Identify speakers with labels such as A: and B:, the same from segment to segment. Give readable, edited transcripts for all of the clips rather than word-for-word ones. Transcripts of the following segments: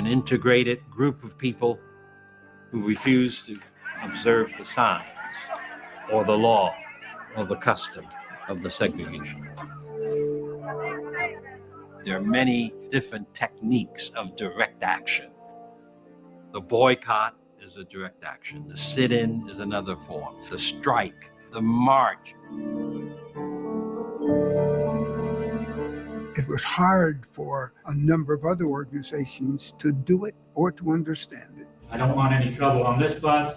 A: an integrated group of people who refuse to observe the signs or the law or the custom of the segregation. There are many different techniques of direct action. The boycott is a direct action. The sit-in is another form. The strike, the march.
B: It was hard for a number of other organizations to do it or to understand it.
C: I don't want any trouble on this bus.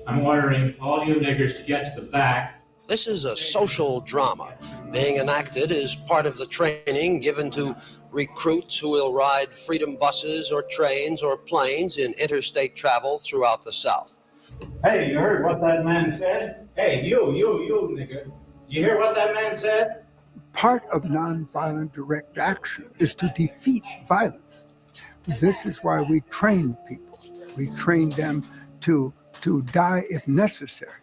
C: I'm ordering all you niggers to get to the back.
D: This is a social drama being enacted as part of the training given to recruits who will ride freedom buses or trains or planes in interstate travel throughout the South.
E: Hey, you heard what that man said? Hey, you, nigga. You hear what that man said?
B: Part of nonviolent direct action is to defeat violence. This is why we train people. We train them to die if necessary.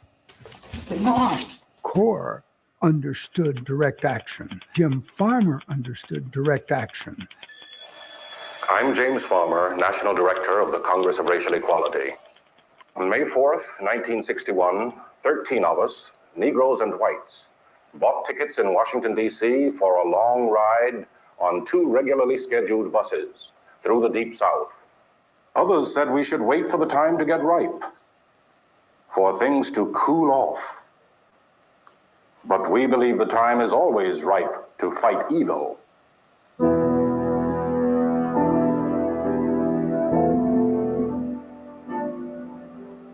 E: Come on.
B: CORE understood direct action. Jim Farmer understood direct action.
F: I'm James Farmer, National Director of the Congress of Racial Equality. On May 4th, 1961, 13 of us, Negroes and whites, bought tickets in Washington, D.C. for a long ride on 2 regularly scheduled buses through the Deep South. Others said we should wait for the time to get ripe, for things to cool off. But we believe the time is always ripe to fight evil.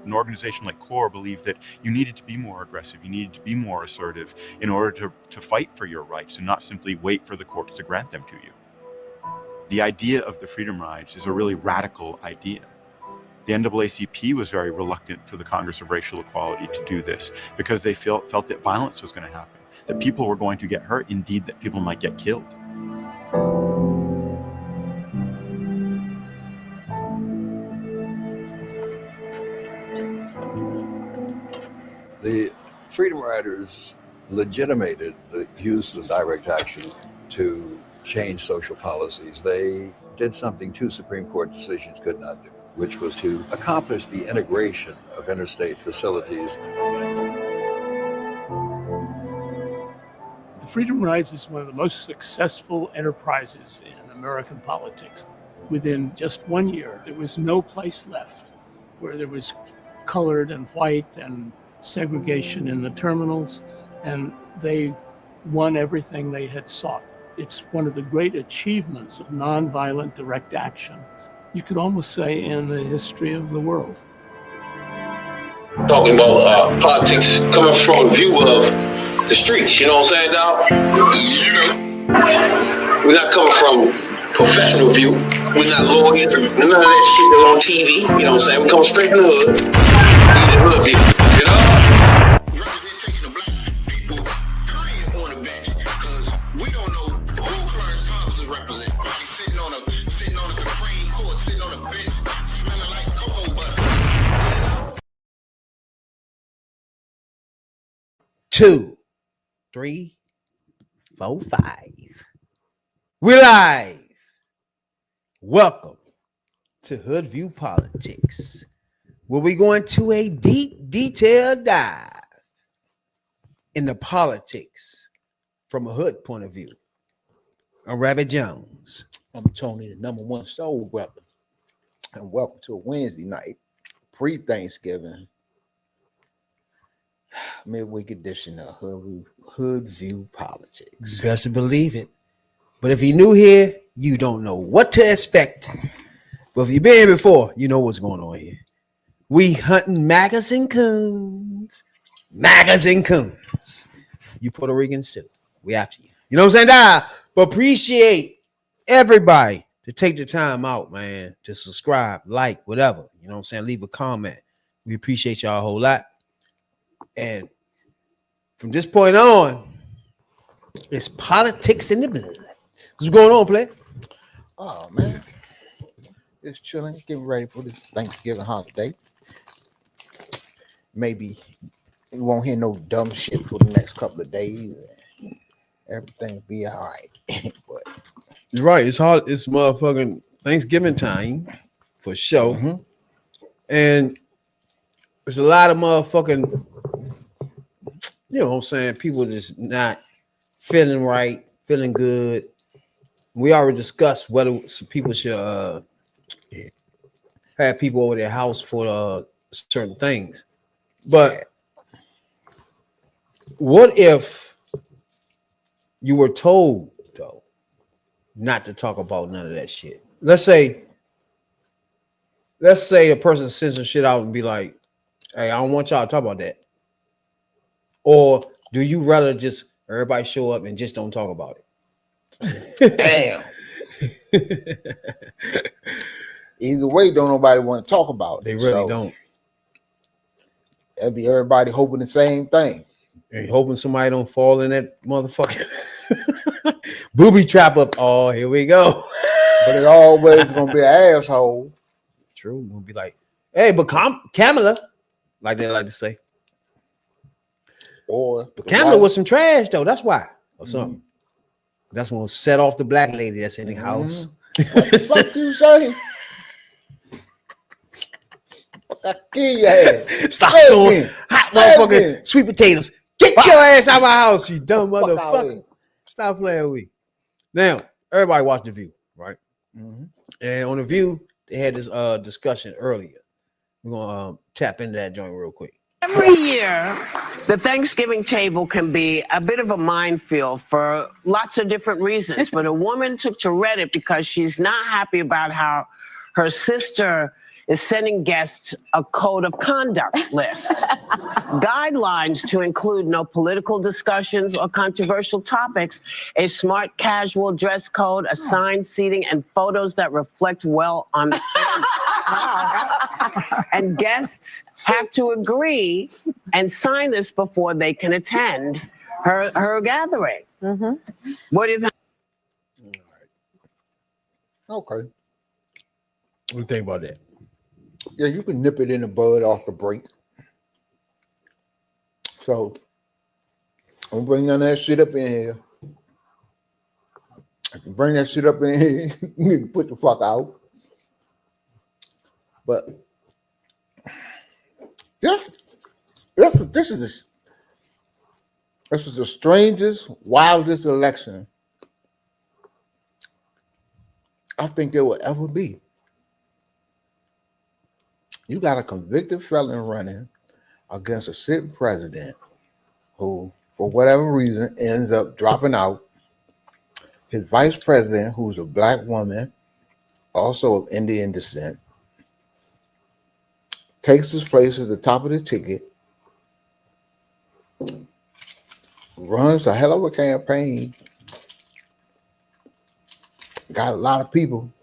G: An organization like CORE believed that you needed to be more aggressive, you needed to be more assertive in order to fight for your rights and not simply wait for the courts to grant them to you. The idea of the Freedom Rides is a really radical idea. The NAACP was very reluctant for the Congress of Racial Equality to do this because they felt that violence was going to happen, that people were going to get hurt, indeed that people might get killed.
H: The Freedom Riders legitimated the use of direct action to change social policies. They did something 2 Supreme Court decisions could not do, which was to accomplish the integration of interstate facilities.
I: The Freedom Rides is one of the most successful enterprises in American politics. Within just 1 year, there was no place left where there was colored and white and segregation in the terminals, and they won everything they had sought. It's one of the great achievements of nonviolent direct action, you could almost say, in the history of the world.
J: Talking about politics coming from a view of the streets, you know what I'm saying, dog? We're not coming from professional view. We're not lawyers, none of that shit that's on TV, you know what I'm saying? We come straight from the hood, the hood view, you know? Representation of black people, period, on the bench, because we don't know who Clarence Thomas is representing. Probably sitting on a Supreme Court, sitting on a bench, smelling like cocoa butter.
K: 2, 3, 4, 5. We're live. Welcome to Hoodviewpolitics, where we go into a deep, detailed dive into politics from a hood point of view. I'm Rabbit Jones.
L: I'm Tony, the #1 soul brother. And welcome to a Wednesday night, pre-Thanksgiving, midweek edition of Hoodview Politics.
K: Best to believe it. But if you're new here, you don't know what to expect. But if you've been here before, you know what's going on here. We hunting magas and coons. Magas and coons. You Puerto Ricans too. We after you. You know what I'm saying? But appreciate everybody to take the time out, man, to subscribe, like, whatever. You know what I'm saying? Leave a comment. We appreciate y'all a whole lot. And from this point on, it's politics in the blood. What's going on, play?
L: Oh, man. Just chilling, getting ready for this Thanksgiving holiday. Maybe you won't hear no dumb shit for the next couple of days. Everything will be all right. But
K: you're right. It's hard. It's motherfucking Thanksgiving time for sure. And there's a lot of motherfucking, you know what I'm saying, people just not feeling right, feeling good. We already discussed whether some people should have people over their house for certain things. But what if you were told, though, not to talk about none of that shit? Let's say a person sends some shit out and be like, hey, I don't want y'all to talk about that. Or do you rather just everybody show up and just don't talk about it?
L: Damn. Either way, don't nobody want to talk about it.
K: They really don't.
L: That'd be everybody hoping the same thing.
K: And hoping somebody don't fall in that motherfucking booby trap up. Oh, here we go.
L: But it always gonna be an asshole.
K: True. Gonna be like, hey, but Kamala, like they like to say.
L: Or
K: but Kamala was some trash though. That's why. Or something. That's gonna set off the black lady that's in the house.
L: What the fuck you say? I kill your ass.
K: Stop doing hot motherfucking sweet potatoes. Get your ass out of my house, you dumb motherfucker. Stop playing with me. Now, everybody watched The View, right? And on The View, they had this discussion earlier. We're gonna tap into that joint real quick.
M: Every year, the Thanksgiving table can be a bit of a minefield for lots of different reasons. But a woman took to Reddit because she's not happy about how her sister is sending guests a code of conduct list. Guidelines to include no political discussions or controversial topics, a smart casual dress code, assigned seating, and photos that reflect well on the family. And guests have to agree and sign this before they can attend her gathering. What do you think?
L: Okay.
K: What do you think about that?
L: Yeah, you can nip it in the bud off the break. So don't bring none of that shit up in here. If you bring that shit up in here, you need to put the fuck out. But this is the strangest, wildest election I think there will ever be. You got a convicted felon running against a sitting president who, for whatever reason, ends up dropping out. His vice president, who's a black woman, also of Indian descent, takes his place at the top of the ticket, runs a hell of a campaign, got a lot of people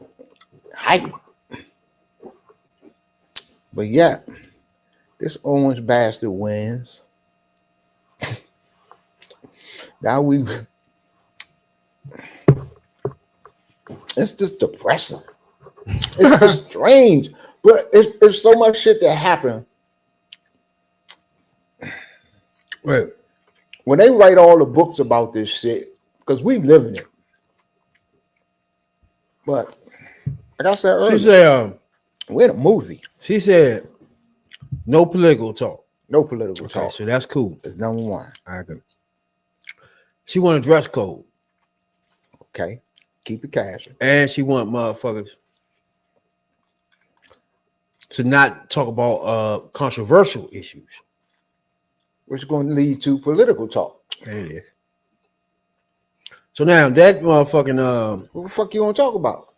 L: hyped. But yet, this orange bastard wins. Now it's just depressing. It's just strange. But it's so much shit that happened.
K: Right.
L: When they write all the books about this shit, because we live in it. But like I said earlier,
K: She said,
L: we're in a movie.
K: She said, no political talk.
L: No political talk.
K: So that's cool.
L: It's number one.
K: I agree. She want a dress code.
L: Okay. Keep it casual.
K: And she want motherfuckers to not talk about controversial issues.
L: Which is going to lead to political talk.
K: There it is. So now that motherfucking
L: what the fuck you want to talk about?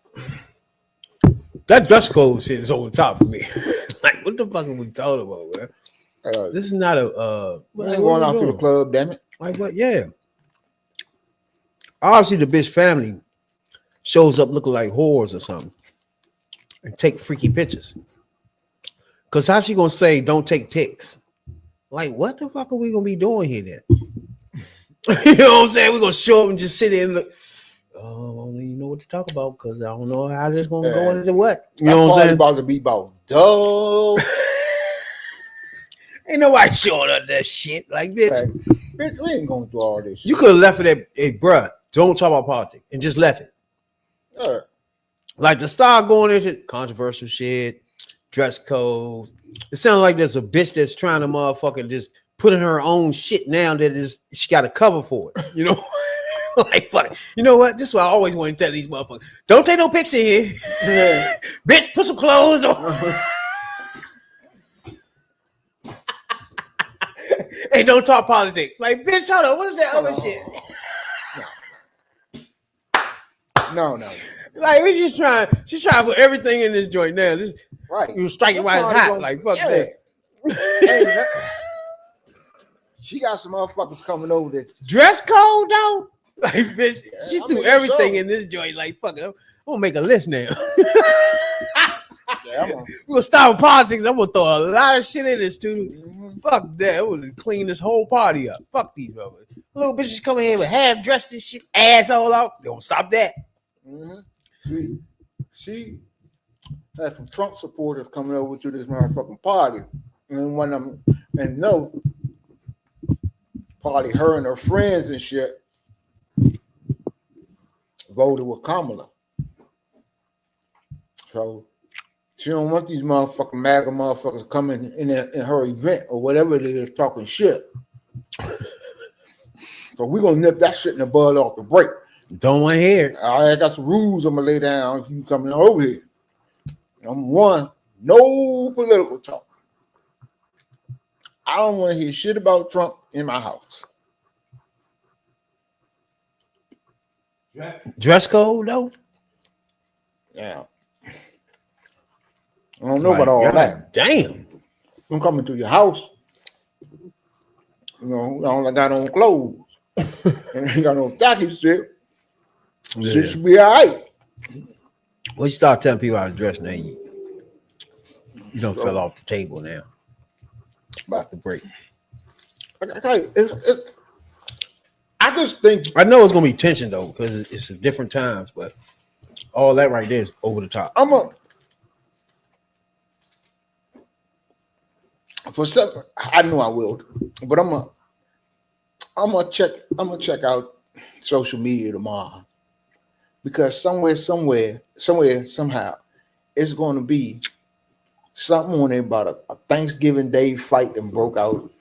K: That dress code shit is over the top for me. Like, what the fuck are we talking about, man? This is not a
L: we ain't going out to the club, damn it.
K: Like what? Yeah. Obviously, the bitch family shows up looking like whores or something and take freaky pictures. Cause how she gonna say don't take pics? Like, what the fuck are we gonna be doing here then? You know what I'm saying? We're gonna show up and just sit there and look. Oh, I don't even know what to talk about because I don't know how this gonna go into what. You know what I'm saying?
L: About to be about dope.
K: Ain't nobody showing up that shit. Like, bitch,
L: bitch, we ain't going through all this shit.
K: You could have left it at, hey, bruh, don't talk about politics and just left it. Like to start going into controversial shit, dress code. It sounds like there's a bitch that's trying to motherfucking just put in her own shit now that is she got a cover for it. You know, like fuck. You know what? This is what I always want to tell these motherfuckers. Don't take no pics in here.
L: Yeah.
K: Bitch, put some clothes on. Hey, don't talk politics. Like, bitch, hold on. What is that other shit?
L: No.
K: Like, she's trying to put everything in this joint now. This
L: Right.
K: You strike it while it's hot. Like, fuck that.
L: Hey, she got some motherfuckers coming over there.
K: Dress code, though? Like, bitch,
L: Yeah,
K: she
L: I
K: threw
L: mean,
K: everything
L: so.
K: in this joint. Like, fuck it. I'm gonna make a list now.
L: Yeah,
K: We're gonna start with politics. I'm gonna throw a lot of shit in this, too. Fuck that. I'm gonna clean this whole party up. Fuck these motherfuckers. Little bitches coming in with half dressed and shit, ass all out. Don't stop that.
L: She had some Trump supporters coming over to this motherfucking party. And one of them, and no party, her and her friends and shit voted with Kamala. So she don't want these motherfucking MAGA motherfuckers coming in her event or whatever it is talking shit. So we're gonna nip that shit in the bud off the break.
K: Don't want to hear it.
L: I got some rules I'm gonna lay down if you coming over here. Number one, no political talk. I don't want to hear shit about Trump in my house.
K: Dress code, though?
L: Yeah. I don't know about all that.
K: Damn.
L: I'm coming to your house. You know, I only got on clothes. And ain't got no stocking shit.
K: Yeah.
L: Shit should be all right.
K: Well, you start telling people how to dress now, you don't fell off the table now. About to break.
L: I just think
K: I know it's gonna be tension though, because it's different times, but all that right there is over the top.
L: I know I will, but I'm gonna check out social media tomorrow, because somewhere, somehow, it's going to be something on there about a Thanksgiving Day fight that broke out,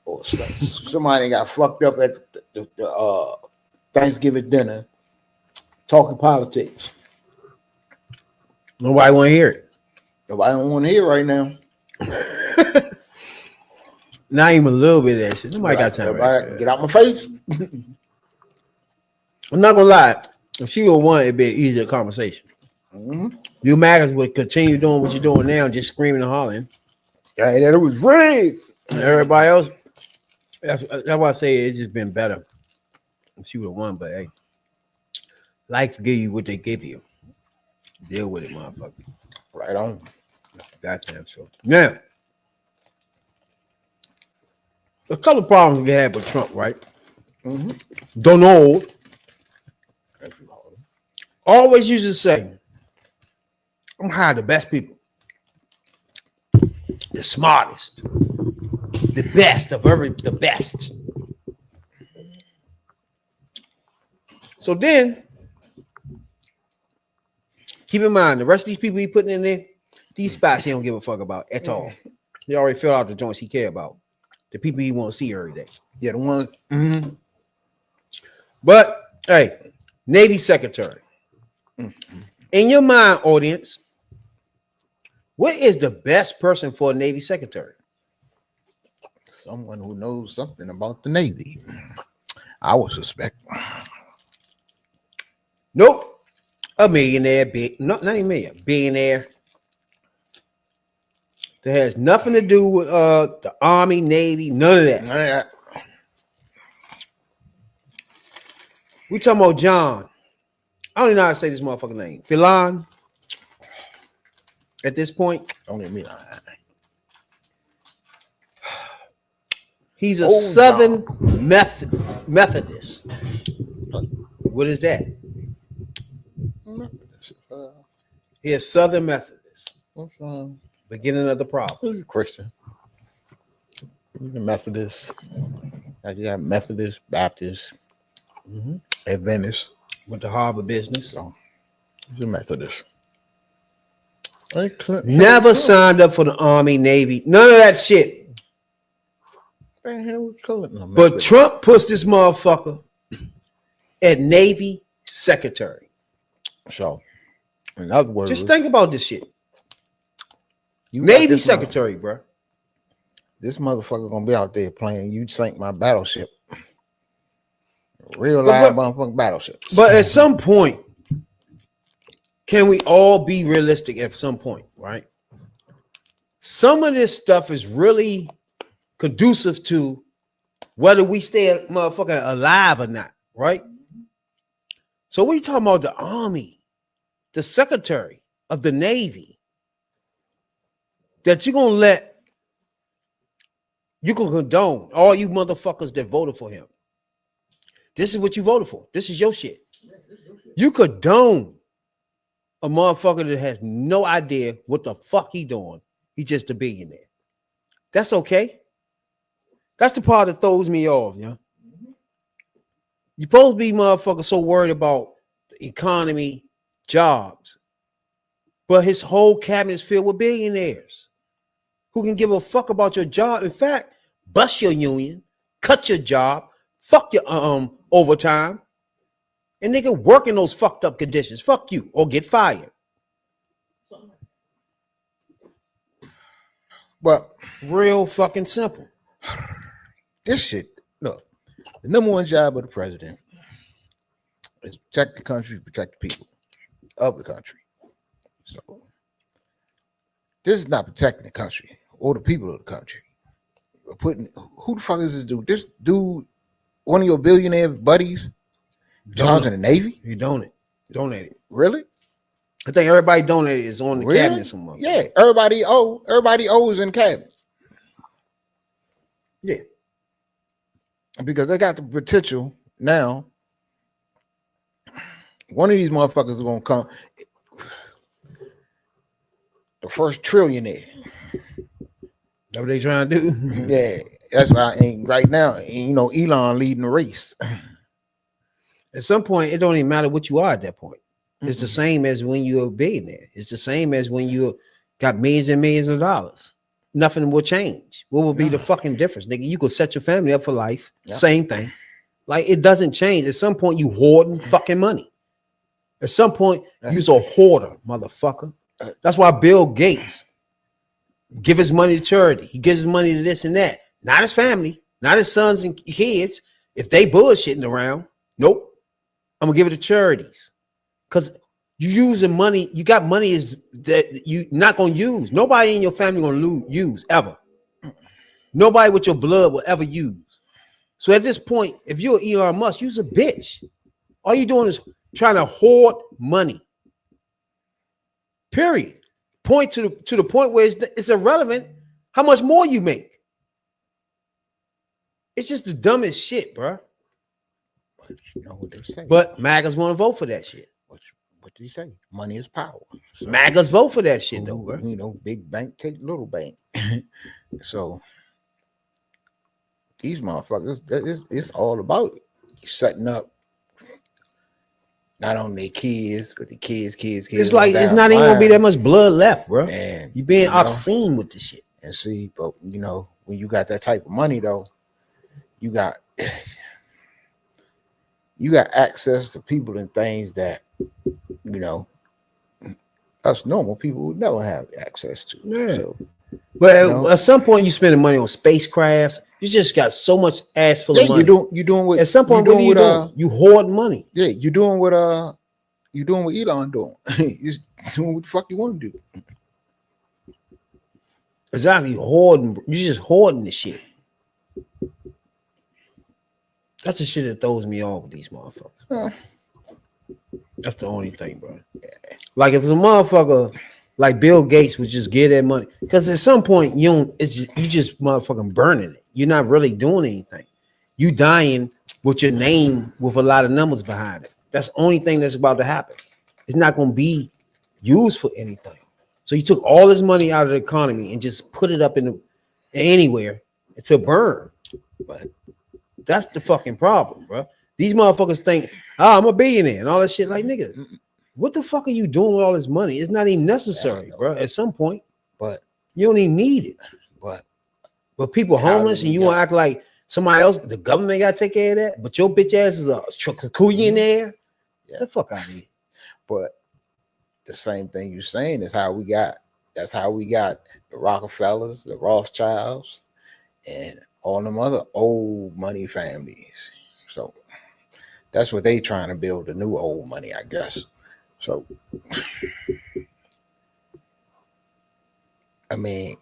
L: or somebody got fucked up at the Thanksgiving dinner talking politics.
K: Nobody want to hear it.
L: Nobody don't want to hear it right now.
K: Not even a little bit of that shit. Nobody got time.
L: Right? Get out my face.
K: I'm not gonna lie. If she would want, it'd be an easier conversation.
L: Mm-hmm.
K: You MAGAs would continue doing what you're doing now, just screaming and hollering.
L: Yeah, that it was rigged.
K: And everybody else, that's why I say it's just been better if she would have won. But hey, life give you what they give you. Deal with it, motherfucker.
L: Right on.
K: Goddamn sure. Now, a couple of problems we had with Trump, right?
L: Mm-hmm.
K: Donald always used to say, I'm hiring the best people, the smartest, the best of the best. So then, keep in mind, the rest of these people he putting in there, these spots he don't give a fuck about at all. He already filled out the joints he care about. The people he want to see every day.
L: Yeah, the ones.
K: Mm-hmm. But, hey, Navy Secretary. Mm-hmm. In your mind, audience, what is the best person for a Navy Secretary?
L: Someone who knows something about the Navy. I would suspect.
K: Nope. A millionaire, not even a millionaire, billionaire. That has nothing to do with the Army, Navy, none of that.
L: None of that.
K: We talking about John. I don't even know how to say this motherfucking name. Philan. At this point,
L: don't let me know.
K: He's a Southern Methodist. What is that? He's a Southern Methodist. Beginning of the problem.
L: Christian. He's a Methodist. You got Methodist, Baptist, Adventist.
K: Went to Harvard Business.
L: So he's a Methodist.
K: Never signed up for the Army, Navy, none of that shit. But Trump puts this motherfucker at Navy Secretary.
L: So, in other words,
K: just think about this shit. Navy Secretary, bro.
L: This motherfucker gonna be out there playing "You Sank My Battleship," real live motherfucking battleships.
K: But at some point, can we all be realistic? At some point, right? Some of this stuff is really conducive to whether we stay motherfucking alive or not, right? So we talking about the Army, the Secretary of the Navy, that you're gonna let, you can condone all you motherfuckers that voted for him. This is what you voted for. This is your shit. You condone a motherfucker that has no idea what the fuck he doing. He just a billionaire. That's okay. That's the part that throws me off, you know. You supposed to be motherfucker so worried about the economy, jobs, but his whole cabinet is filled with billionaires who can give a fuck about your job. In fact, bust your union, cut your job, fuck your overtime, and they can work in those fucked up conditions. Fuck you or get fired.
L: But
K: real fucking simple.
L: This shit, look, the number one job of the president is protect the country, protect the people of the country. So this is not protecting the country or the people of the country. We're putting, who the fuck is this dude? This dude, one of your billionaire buddies, jobs in the Navy?
K: He donated.
L: Really?
K: I think everybody donated is on the cabinet somewhere.
L: Yeah, everybody owes in cabinet.
K: Yeah.
L: Because they got the potential now. One of these motherfuckers is gonna come. The first trillionaire.
K: That's what they trying to do.
L: Yeah, that's why I ain't right now. You know, Elon leading the race.
K: At some point, it don't even matter what you are at that point. It's the same as when you're a billionaire. It's the same as when you got millions and millions of dollars. Nothing will change. What will be the fucking difference, nigga? You could set your family up for life. Same thing. Like, it doesn't change. At some point, you hoarding fucking money. At some point, you's a hoarder, motherfucker. That's why Bill Gates give his money to charity. He gives his money to this and that. Not his family, not his sons and kids. If they bullshitting around, nope. I'm gonna give it to charities. Because you using money, you got money is that you not gonna use. Nobody in your family gonna use ever. Nobody with your blood will ever use. So at this point, if you're Elon Musk, you's a bitch. All you doing is trying to hoard money. Period. Point to the point where it's irrelevant how much more you make. It's just the dumbest shit, bro.
L: But you know what they say.
K: But MAGAs want to vote for that shit.
L: What did he say? Money is power. So,
K: MAGAs vote for that shit, though, bro.
L: You know, big bank take little bank. So these motherfuckers, it's all about setting up not only their kids, but the kids.
K: It's like it's not even gonna be that much blood left, bro.
L: Man,
K: you being obscene with the shit.
L: And see, but you know, when you got that type of money, though, you got access to people and things that, you know, us normal people would never have access to.
K: Yeah.
L: So,
K: but at some point, you spending money on spacecrafts. You just got so much ass full of money.
L: You doing what?
K: At some point, what are you doing? You hoard money.
L: Yeah, you doing what Elon doing. He's doing what the fuck you want to do.
K: Exactly, hoarding. You just hoarding the shit. That's the shit that throws me off with these motherfuckers. That's the only thing, bro. Like if it's a motherfucker like Bill Gates would just give that money, because at some point you just motherfucking burning it. You're not really doing anything. You dying with your name with a lot of numbers behind it. That's the only thing that's about to happen. It's not going to be used for anything. So you took all this money out of the economy and just put it up in anywhere to burn. But that's the fucking problem, bro. These motherfuckers think, oh, I'm a billionaire and all that shit. Like, nigga, what the fuck are you doing with all this money? It's not even necessary, bro. At some point,
L: but
K: you don't even need it. But people homeless, and you want to act like somebody else, the government got to take care of that. But your bitch ass is a kukuyionaire.
L: Yeah.
K: The fuck out of here.
L: But the same thing you're saying is how we got. That's how we got the Rockefellers, the Rothschilds, and all them other old money families. So that's what they trying to build, the new old money, I guess. So I mean,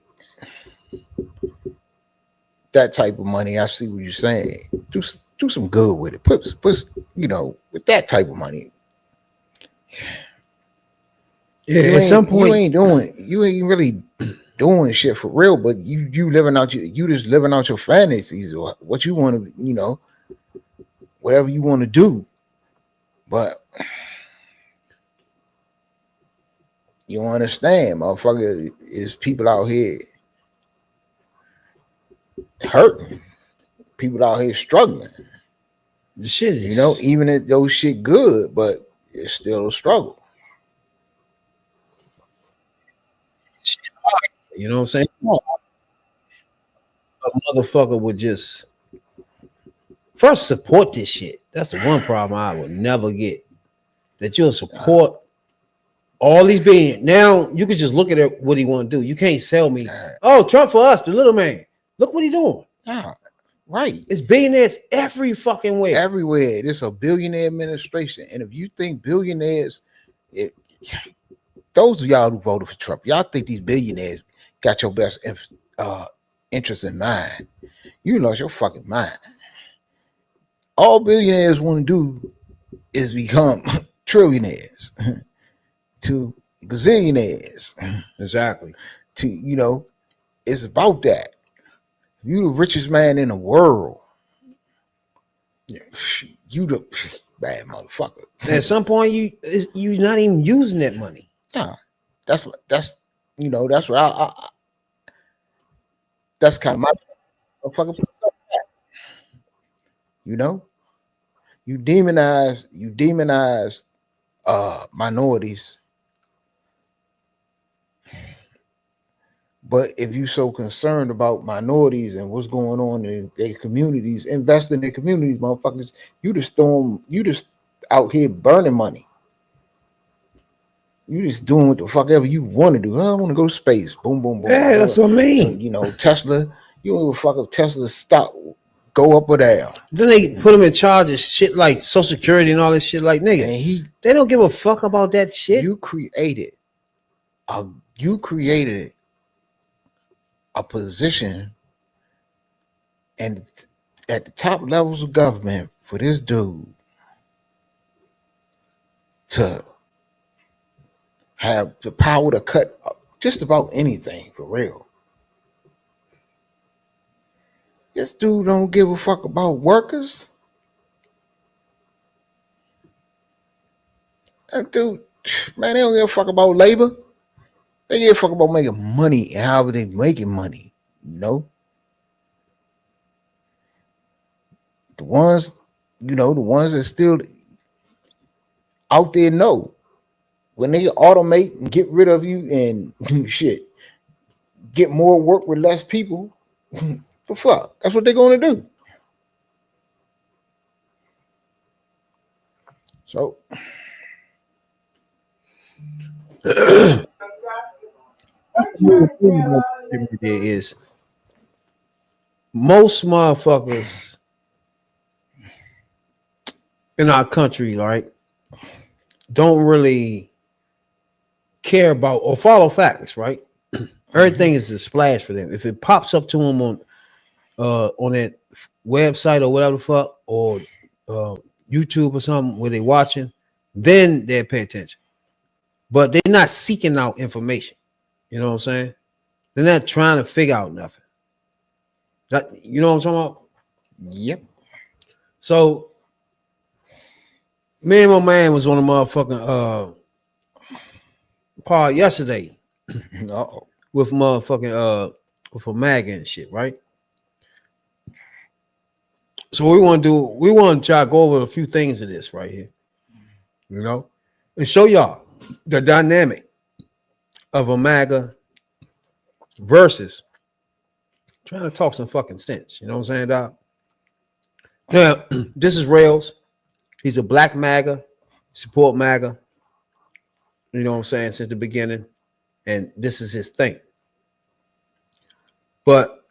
L: that type of money, I see what you're saying. Do some good with it. Put with that type of money.
K: Yeah, at some point
L: you ain't really doing shit for real, but you living out you just living out your fantasies or what you want to, whatever you want to do. But you understand, motherfucker, is people out here hurting. People out here struggling.
K: The shit is,
L: even if those shit good, but it's still a struggle.
K: you know what I'm saying? A motherfucker would just first support this shit. That's the one problem I would never get. That you'll support all these being. Now you could just look at it, what he want to do. You can't sell me. Oh, Trump for us, the little man. Look what he doing.
L: Right.
K: It's billionaires every fucking way.
L: Everywhere. There's a billionaire administration. And if you think billionaires, those of y'all who voted for Trump, y'all think these billionaires got your best interest in mind. You lost your fucking mind. All billionaires want to do is become trillionaires to gazillionaires.
K: Exactly.
L: To, it's about that. You the richest man in the world. You the bad motherfucker.
K: At some point, you're not even using that money.
L: Nah, that's what that's what I that's kind of my motherfucker. You demonize minorities. But if you're so concerned about minorities and what's going on in their communities, invest in their communities, motherfuckers. You just out here burning money. You just doing what the fuck ever you want to do. I want to go to space. Boom, boom, boom.
K: Yeah, that's what I mean.
L: Tesla. You don't give a fuck if Tesla stop, go up or down.
K: Then they put him in charge of shit like Social Security and all this shit. Like, nigga, they don't give a fuck about that shit.
L: You created a position and at the top levels of government for this dude to have the power to cut just about anything for real. This dude don't give a fuck about workers. That dude, man, they don't give a fuck about labor. They give a fuck about making money and how they making money, The ones that still out there know when they automate and get rid of you and shit, get more work with less people, the fuck? That's what they're gonna do. So
K: is most motherfuckers in our country, right, don't really care about or follow facts, right? Everything is a splash for them. If it pops up to them on that website or whatever the fuck, or YouTube or something where they're watching, then they'll pay attention. But they're not seeking out information. You know what I'm saying? They're not trying to figure out nothing. You know what I'm talking about?
L: Yep.
K: So me and my man was on a motherfucking pod yesterday. With motherfucking with a maga and shit, right? So we want to try to go over a few things of this right here. and show y'all the dynamic of a MAGA versus trying to talk some fucking sense. You know what I'm saying, Doc? Now, this is Rails. He's a black MAGA, support MAGA. You know what I'm saying, since the beginning. And this is his thing. But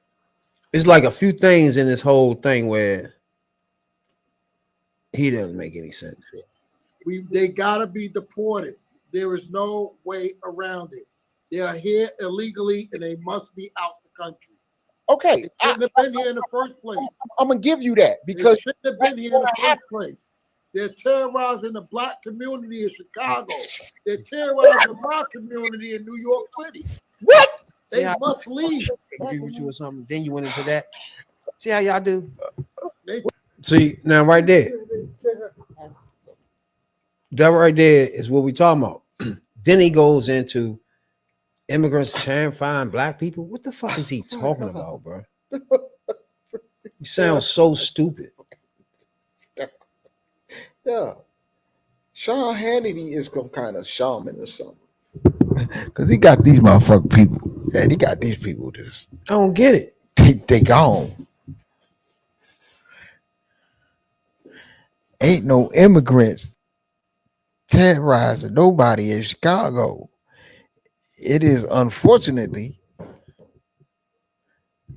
K: it's like a few things in this whole thing where he doesn't make any sense.
N: They gotta be deported. There is no way around it. They are here illegally and they must be out the country.
L: Okay,
N: they shouldn't have been here in the first place.
L: I'm gonna give you that because
N: they shouldn't have been here in the first place. They're terrorizing the black community in Chicago. They're terrorizing my community in New York City.
L: What?
N: They must leave.
K: Agree with you or something. Then you went into that. See how y'all do? See, now right there. That right there is what we talking about. Then he goes into immigrants terrifying black people. What the fuck is he talking about, bro? You sound so stupid.
L: Yeah. Sean Hannity is some kind of shaman or something. Because he got these motherfucking people. Yeah, he got these people just.
K: I don't get it.
L: They gone. Ain't no immigrants terrorizing nobody in Chicago. It is unfortunately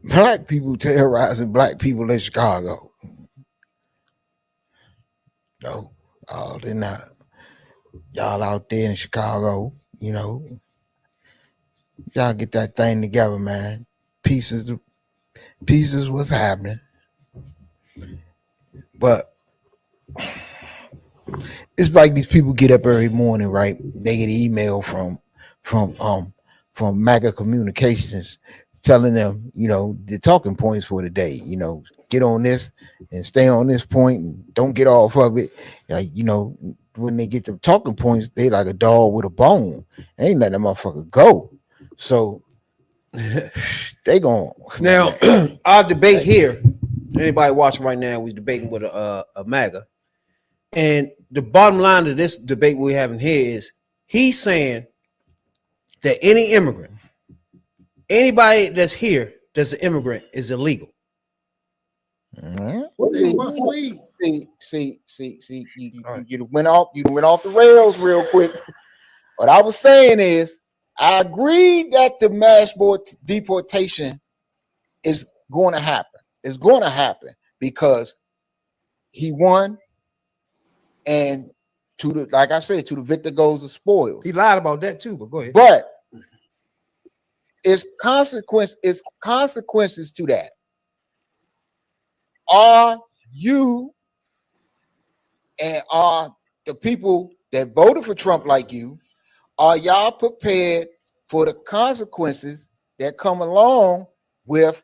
L: black people terrorizing black people in Chicago. No, they're not. Y'all out there in Chicago, you know, y'all get that thing together, man. Pieces, what's happening. But it's like these people get up every morning, right? They get an email from MAGA Communications telling them, you know, the talking points for the day. You know, get on this and stay on this point and don't get off of it. Like, you know, when they get the talking points, they like a dog with a bone. They ain't letting that motherfucker go. So they gon'
K: now our debate here. Anybody watching right now, we're debating with a MAGA. And the bottom line of this debate we're having here is he's saying that any immigrant, anybody that's here that's an immigrant is illegal.
N: They must leave.
L: See, you went off the rails real quick. What I was saying is, I agree that the mass deportation is going to happen. It's going to happen because he won, and like I said, to the victor goes the spoils.
K: He lied about that too, but go ahead.
L: But it's consequences to that. Are you and are the people that voted for Trump like you, are y'all prepared for the consequences that come along with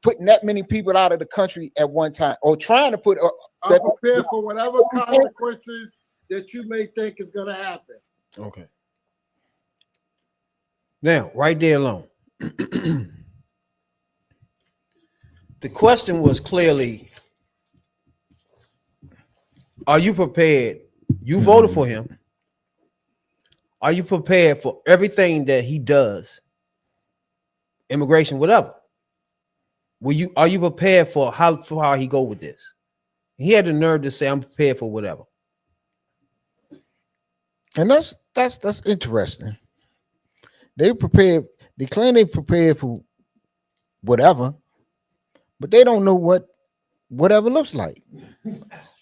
L: putting that many people out of the country at one time, or trying to put
N: I'm prepared for whatever consequences that you may think is going to happen.
K: Okay. Now, right there alone, the question was clearly, are you prepared? You voted for him. Are you prepared for everything that he does? Immigration, whatever. Are you prepared for how he go with this? He had the nerve to say, I'm prepared for whatever.
L: And that's interesting. They claim they prepared for whatever, but they don't know what whatever looks like.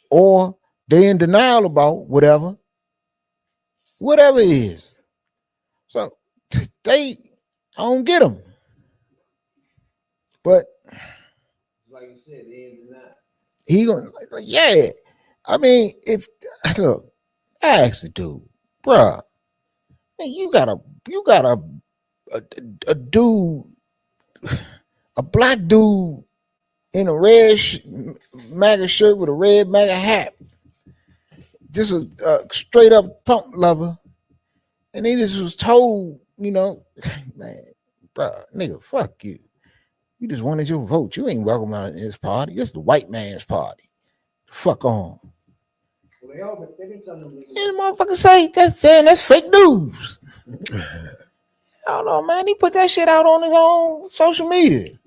L: Or they in denial about whatever it is. So I don't get them. But
K: like you said, they in denial.
L: He gonna, yeah. I mean, look, I asked the dude, bruh, man, you got a dude, a black dude in a red MAGA shirt with a red MAGA hat. Just a straight up punk lover. And he just was told, you know, man, bruh, nigga, fuck you. You just wanted your vote. You ain't welcome out in this party. It's the white man's party. Fuck on.
K: Well,
L: And motherfucker say that's fake news. I don't know, man. He put that shit out on his own social media.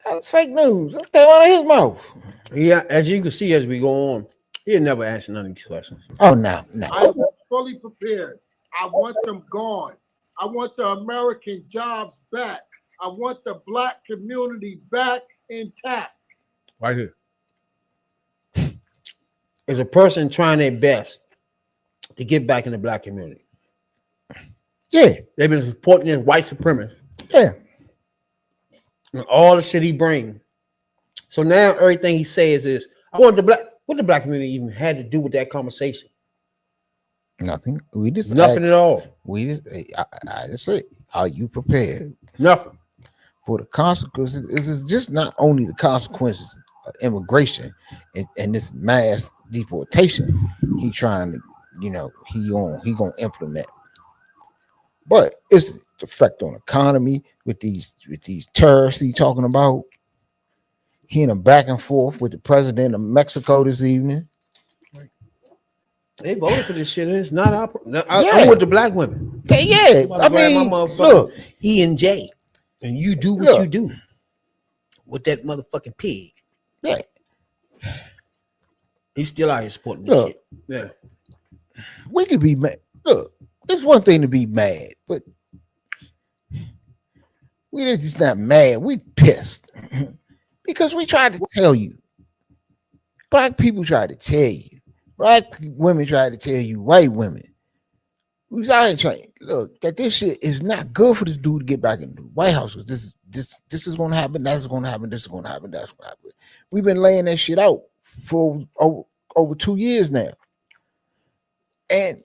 L: That's fake news. That came out of his mouth.
K: Yeah, as you can see as we go on, he'll never answer none of these questions.
L: Oh no.
N: I am fully prepared. I want them gone. I want the American jobs back. I want the black community back intact.
K: Right here. Is a person trying their best to get back in the black community.
L: Yeah.
K: They've been supporting this white supremacist.
L: Yeah.
K: And all the shit he brings. So now everything he says is, I want the black, what the black community even had to do with that conversation?
L: Nothing. We just
K: nothing
L: asked,
K: at all.
L: We just I just say, are you prepared?
K: Nothing.
L: For the consequences. This is just not only the consequences of immigration and this mass deportation he trying to, he gonna implement. But it's the effect on the economy with these tariffs he talking about. He in a back and forth with the president of Mexico this evening.
K: They voted for this shit, and it's not our. I'm with the black women.
L: Yeah, I mean, look,
K: E and J, and you do what you do with that motherfucking pig.
L: Yeah,
K: he's still out here supporting this shit. Yeah,
L: we could be mad. Look, it's one thing to be mad, but we just not mad. We pissed because we tried to tell you. Black people tried to tell you. Black women tried to tell you, white women. We was out here trying. Look, that this shit is not good for this dude to get back in the White House. This is going to happen. That's going to happen. This is going to happen. That's going to happen. We've been laying that shit out for over 2 years now, and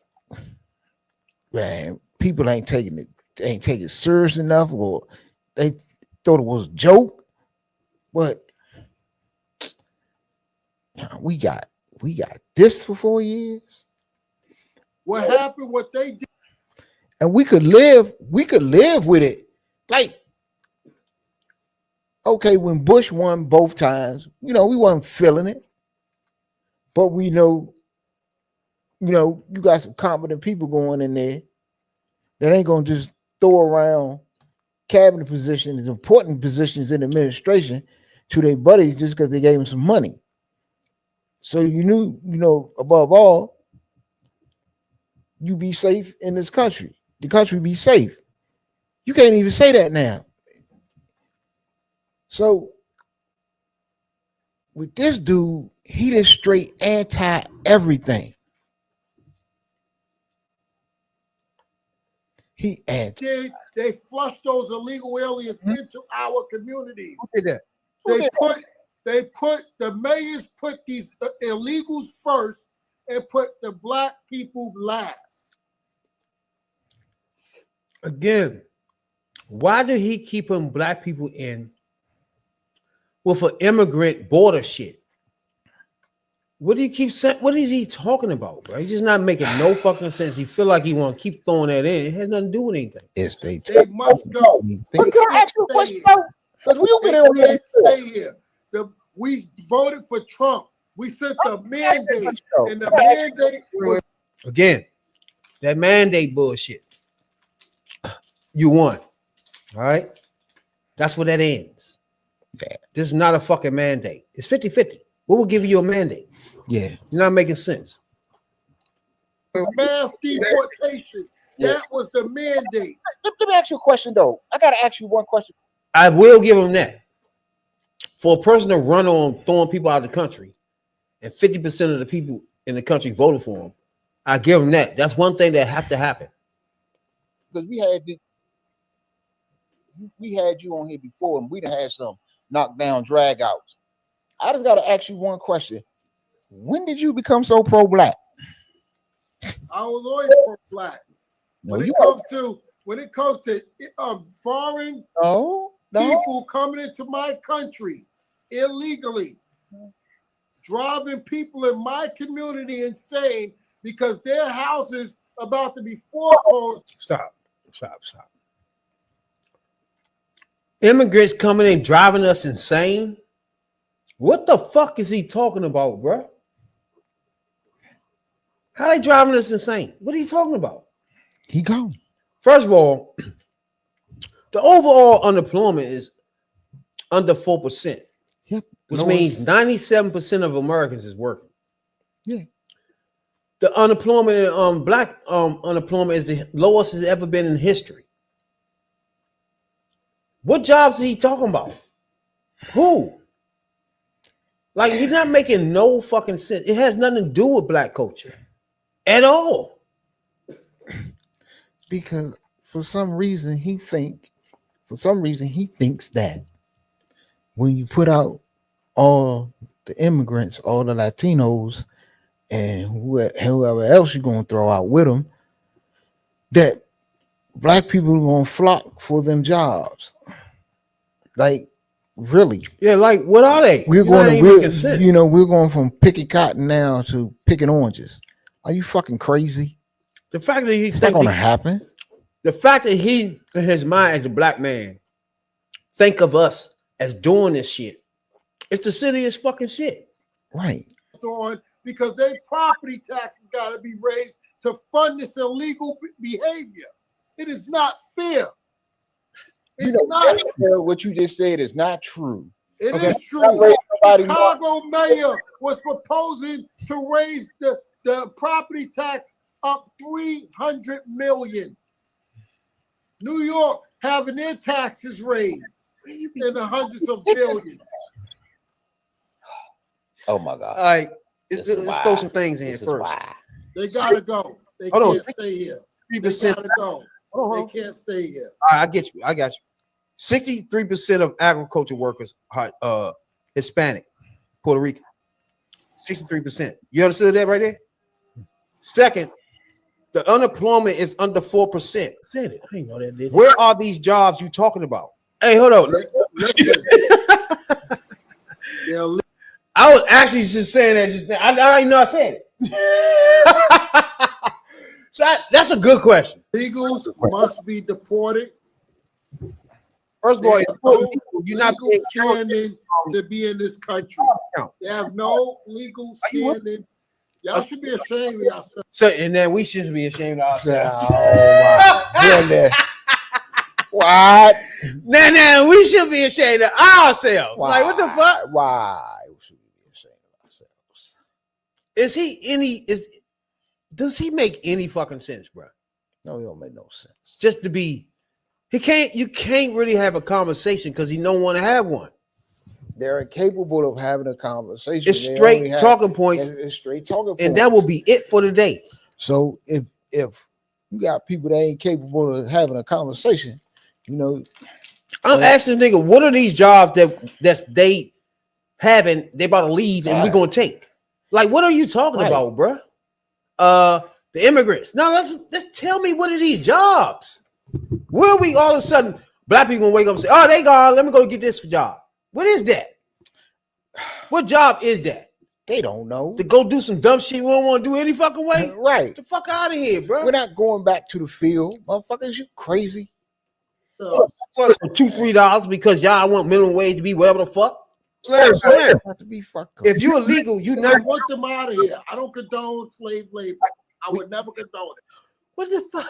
L: man, people ain't taking it serious enough, or they thought it was a joke. But we got this for 4 years.
N: What happened? What they did,
L: and we could live with it. Like, okay, when Bush won both times, we wasn't feeling it, but we know, you got some competent people going in there that ain't gonna just throw around cabinet positions, important positions in the administration to their buddies just because they gave them some money. So above all, you be safe in this country. The country be safe. You can't even say that now. So with this dude, he is straight anti everything.
N: They flushed those illegal aliens into our communities.
L: Who did that?
N: The mayors put these illegals first and put the black people last.
K: Again, why did he keep black people in with an immigrant border shit? What do you keep saying? What is he talking about, bro? He's just not making no fucking sense. He feel like he want to keep throwing that in. It has nothing to do with anything.
L: Yes,
N: they must go.
L: But can I ask you a question though? Because we've been over here.
N: Stay here. We voted for Trump. We sent the mandate, and the mandate was
K: again that mandate bullshit. You won, all right? That's where that ends.
L: Yeah.
K: This is not a fucking mandate. It's 50-50. What will give you a mandate?
L: Yeah,
K: you're not making sense.
N: Mass deportation. That was the mandate.
L: Let me ask you a question though. I gotta ask you one question.
K: I will give him that. For a person to run on throwing people out of the country, and 50% of the people in the country voted for him, I give him that. That's one thing that have to happen.
L: Because we had you on here before, and we done had some knockdown drag outs. I just gotta ask you one question. When did you become so pro-black?
N: I was always pro-black. When it comes to foreign people coming into my country illegally, driving people in my community insane because their houses about to be foreclosed.
K: Stop. Immigrants coming in driving us insane? What the fuck is he talking about, bro? How they driving us insane? What are you talking about?
L: He gone.
K: First of all, the overall unemployment is under 4%.
L: Yep.
K: Which means 97% of Americans is working.
L: Yeah.
K: The unemployment, black unemployment is the lowest it's ever been in history. What jobs is he talking about? Who? Like, you're not making no fucking sense. It has nothing to do with black culture at all.
L: Because for some reason he thinks that when you put out all the immigrants, all the Latinos, and whoever else you're gonna throw out with them, that black people are gonna flock for them jobs. Like, really?
K: Yeah, like, what are they?
L: We're going from picking cotton now to picking oranges. Are you fucking crazy?
K: The fact that
L: it's not gonna happen.
K: The fact that he, in his mind as a black man, think of us as doing this shit, it's the silliest fucking shit.
L: Right.
N: On because their property taxes got to be raised to fund this illegal behavior. It is not fair. It's not.
L: What you just said is not true.
N: It is true. Chicago mayor was proposing to raise the property tax up 300 million. New York having their taxes raised in the hundreds of billions.
L: Oh my God!
K: All right, let's throw some things in first.
N: They gotta go. They can't stay here. They
K: 3%.
N: gotta go. They can't stay here.
K: All right, I get you. 63% of agriculture workers are Hispanic, Puerto Rican. 63%. You understood that right there? Second, the unemployment is under 4%. Said it. I didn't know that. Did Where are these jobs you talking about? Hey, hold on.
N: Listen.
K: I was actually just saying that just now. I didn't know I said it. So that's a good question.
N: Illegals must be deported.
K: First of all, you're not
N: standing to be in this country. They have no legal standing. Y'all should be ashamed of yourselves.
K: So, and then we shouldn't be ashamed of ourselves.
L: What?
K: Nah, we should be ashamed of ourselves. Why? Like, what the fuck?
L: Why should we be ashamed of ourselves?
K: Does he make any fucking sense, bro?
L: No, he don't make no sense.
K: Just to be, you can't really have a conversation because he don't want to have one.
L: They're incapable of having a conversation.
K: It's straight talking points.
L: It's straight talking points.
K: And that will be it for the day.
L: So if you got people that ain't capable of having a conversation, I'm
K: asking the nigga, what are these jobs that's they about to leave and we're gonna take? Like, what are you talking about, bro? The immigrants. Now let's tell me, what are these jobs? Where are we all of a sudden black people gonna wake up and say, oh, they gone, let me go get this job. What is that? What job is that?
L: They don't know.
K: To go do some dumb shit we don't want to do any fucking way?
L: Right.
K: Get the fuck out of here, bro.
L: We're not going back to the field. Motherfuckers, you crazy?
K: For $2-3 because y'all want minimum wage to be whatever the fuck. Slam.
L: Have to be fucked up.
K: If you're illegal, you
N: I
K: not
N: want them out of here. I don't condone slave labor. I would never condone it.
K: What the fuck?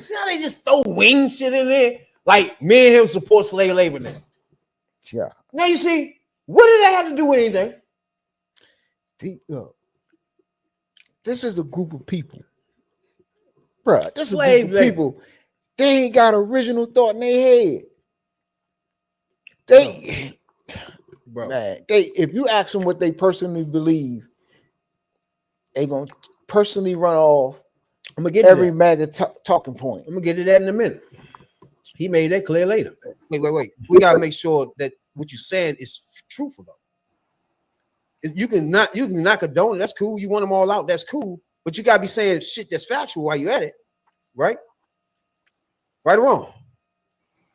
K: See how they just throw wing shit in there? Like, me and him support slave labor now.
L: Yeah.
K: Now you see, what does that have to do with anything?
L: This is a group of people, bruh. This is a group of people. They ain't got original thought in their head. If you ask them what they personally believe, they gonna personally run off. I'm gonna get every MAGA talking point.
K: I'm gonna get to that in a minute. He made that clear later. Wait. We gotta make sure that what you're saying is truthful though. You can not condone it. That's cool. You want them all out. That's cool. But you gotta be saying shit that's factual while you're at it, right? Right or wrong?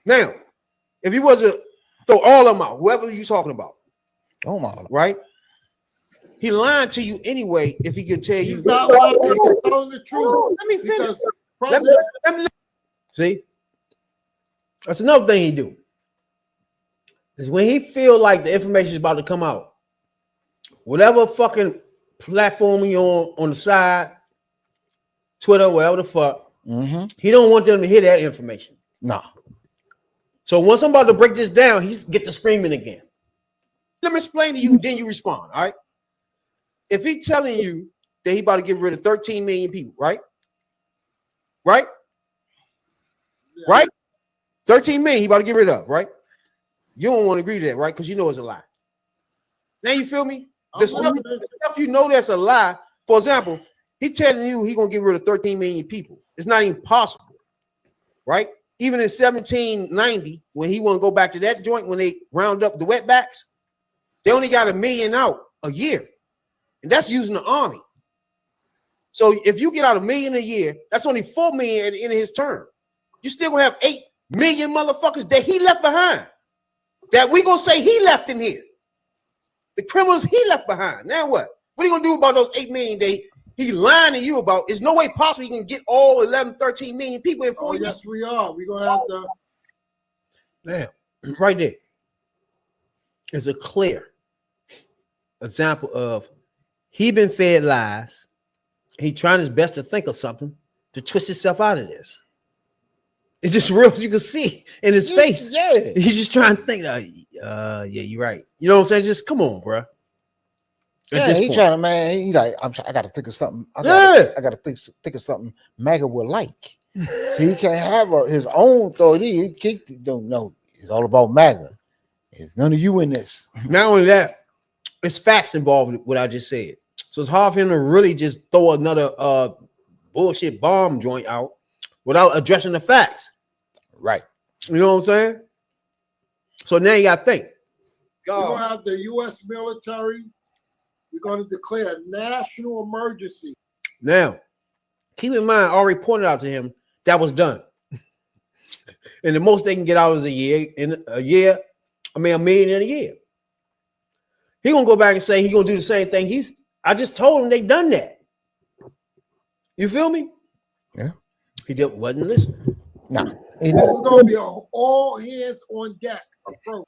K: Now, if you was to throw all of them out, whoever you talking about, right? He lied to you anyway. If he can tell you,
N: he's not lying, he's telling the truth.
K: Let me finish. Let me see. That's another thing he do. Is when he feel like the information is about to come out, whatever fucking platform you on the side, Twitter, whatever the fuck.
L: Mm-hmm.
K: He don't want them to hear that information.
L: No.
K: So once I'm about to break this down, he get to screaming again. Let me explain to you, then you respond, all right? If he telling you that he about to get rid of 13 million people, right? Right?
N: Yeah.
K: Right? 13 million he about to get rid of, right? You don't want to agree to that, right? Because you know it's a lie. Now you feel me? The stuff you know that's a lie. For example, he telling you he gonna get rid of 13 million people. It's not even possible, right? Even in 1790, when he want to go back to that joint, when they round up the wetbacks, they only got 1 million out a year, and that's using the army. So if you get out 1 million a year, that's only 4 million at the end of his term. You still gonna have 8 million motherfuckers that he left behind. That we gonna say he left in here. The criminals he left behind. Now what? What are you gonna do about those 8 million that he lying to you about? There's no way possible you can get all 11, 13 million people in 4 years.
N: Yes, we are. We're gonna have to.
K: Now, right there is a clear example of he been fed lies. He trying his best to think of something to twist himself out of this. It's just real. You can see in his face.
L: Yeah.
K: He's just trying to think. Yeah, you're right. You know what I'm saying? Just come on, bro.
L: Yeah, he trying to, man. He like, I got to think of something. I got to think of something MAGA would like. So he can't have his own authority. He don't know. It's all about MAGA. There's none of you in this.
K: Not only that, it's facts involved with what I just said. So it's hard for him to really just throw another bullshit bomb joint out without addressing the facts.
L: Right.
K: You know what I'm saying? So now you got to think.
N: We're going to have the U.S. military. We're going to declare a national emergency.
K: Now, keep in mind, I already pointed out to him that was done. And the most they can get out is $1 million in a year. He gonna go back and say he gonna do the same thing. I just told him they done that. You feel me?
L: Yeah.
K: He wasn't listening.
L: No.
N: This is gonna be an all hands on deck approach.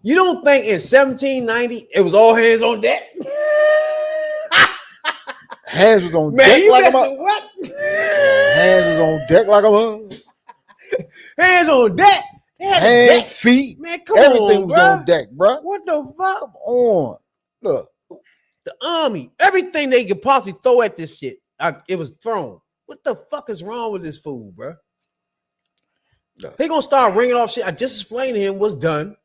K: You don't think in 1790 it was all hands on deck?
L: Hands was on
K: Man,
L: deck
K: you
L: like a
K: what?
L: Hands was on deck like a
K: hands on deck.
L: Hands, feet,
K: man, come
L: everything
K: on,
L: was
K: bro.
L: on deck, bro.
K: What the fuck?
L: Come on, look,
K: the army, everything they could possibly throw at this shit, it was thrown. What the fuck is wrong with this fool, bro? He gonna start ringing off shit I just explained to him was done.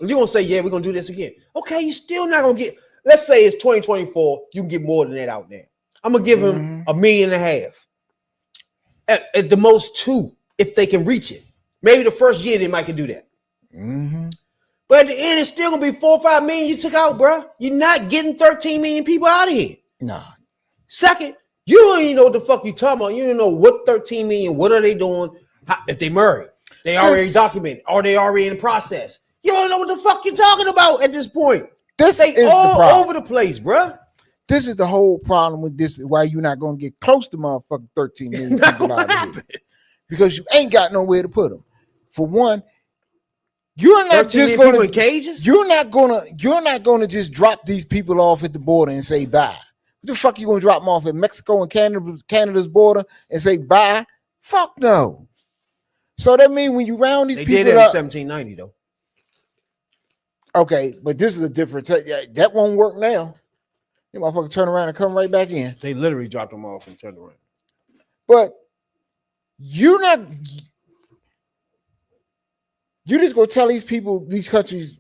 K: You're gonna say, yeah, we're gonna do this again. Okay, you still not gonna get. Let's say it's 2024. You can get more than that out there. I'm gonna give him $1.5 million. At the most 2, if they can reach it. Maybe the first year they might can do that. But at the end, it's still gonna be 4 or 5 million you took out, bro. You're not getting 13 million people out of here.
L: Nah.
K: Second, you don't even know what the fuck you talking about. You don't know what 13 million. What are they doing? If they married, they already documented, or they already in the process. You don't know what the fuck you're talking about at this point.
L: This
K: they
L: is
K: all
L: the problem.
K: over the place, bro.
L: This is the whole problem with this. Why you're not gonna get close to motherfucking 13 million people out of here, because you ain't got nowhere to put them. For one, you're not just going to
K: cages.
L: You're not gonna just drop these people off at the border and say bye. What the fuck you gonna drop them off at Mexico and Canada's border and say bye? Fuck no. So that means when you round these people
K: did it in
L: up,
K: 1790 though.
L: Okay, but this is a different. That won't work now. You motherfucker turn around and come right back in.
K: They literally dropped them off and turned around.
L: But you're just gonna tell these people, these countries,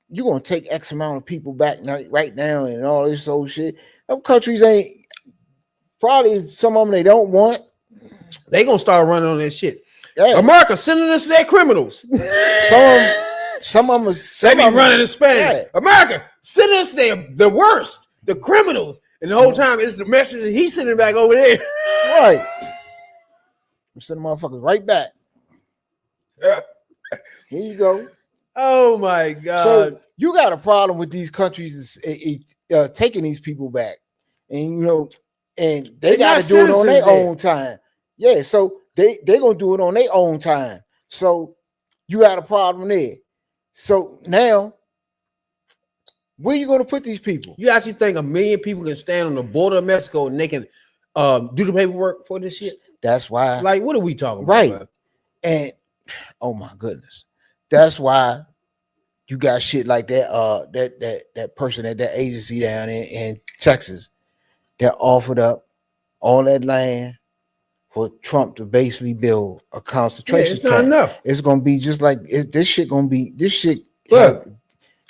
L: you're gonna take X amount of people back right now and all this old shit. Them countries ain't probably some of them they don't want.
K: They gonna start running on that shit.
L: Yeah.
K: America sending us their criminals.
L: Some of them
K: they be running in Spain. Yeah. America sending us the worst, the criminals, and the whole time it's the message that he's sending back over there.
L: Right. I'm sending motherfuckers right back. Here you go.
K: Oh my God.
L: So you got a problem with these countries taking these people back, and and they got to do it on their own time. Yeah, so they gonna do it on their own time. So you got a problem there. So now Where you going to put these people?
K: You actually think 1 million people can stand on the border of Mexico and they can do the paperwork for this shit?
L: That's why.
K: Like, what are we talking
L: right.
K: about? Bro?
L: And oh my goodness, that's why you got shit like that. That person at that agency down in Texas that offered up all that land for Trump to basically build a concentration
K: camp. It's not enough.
L: It's gonna be just like this shit.
K: Look,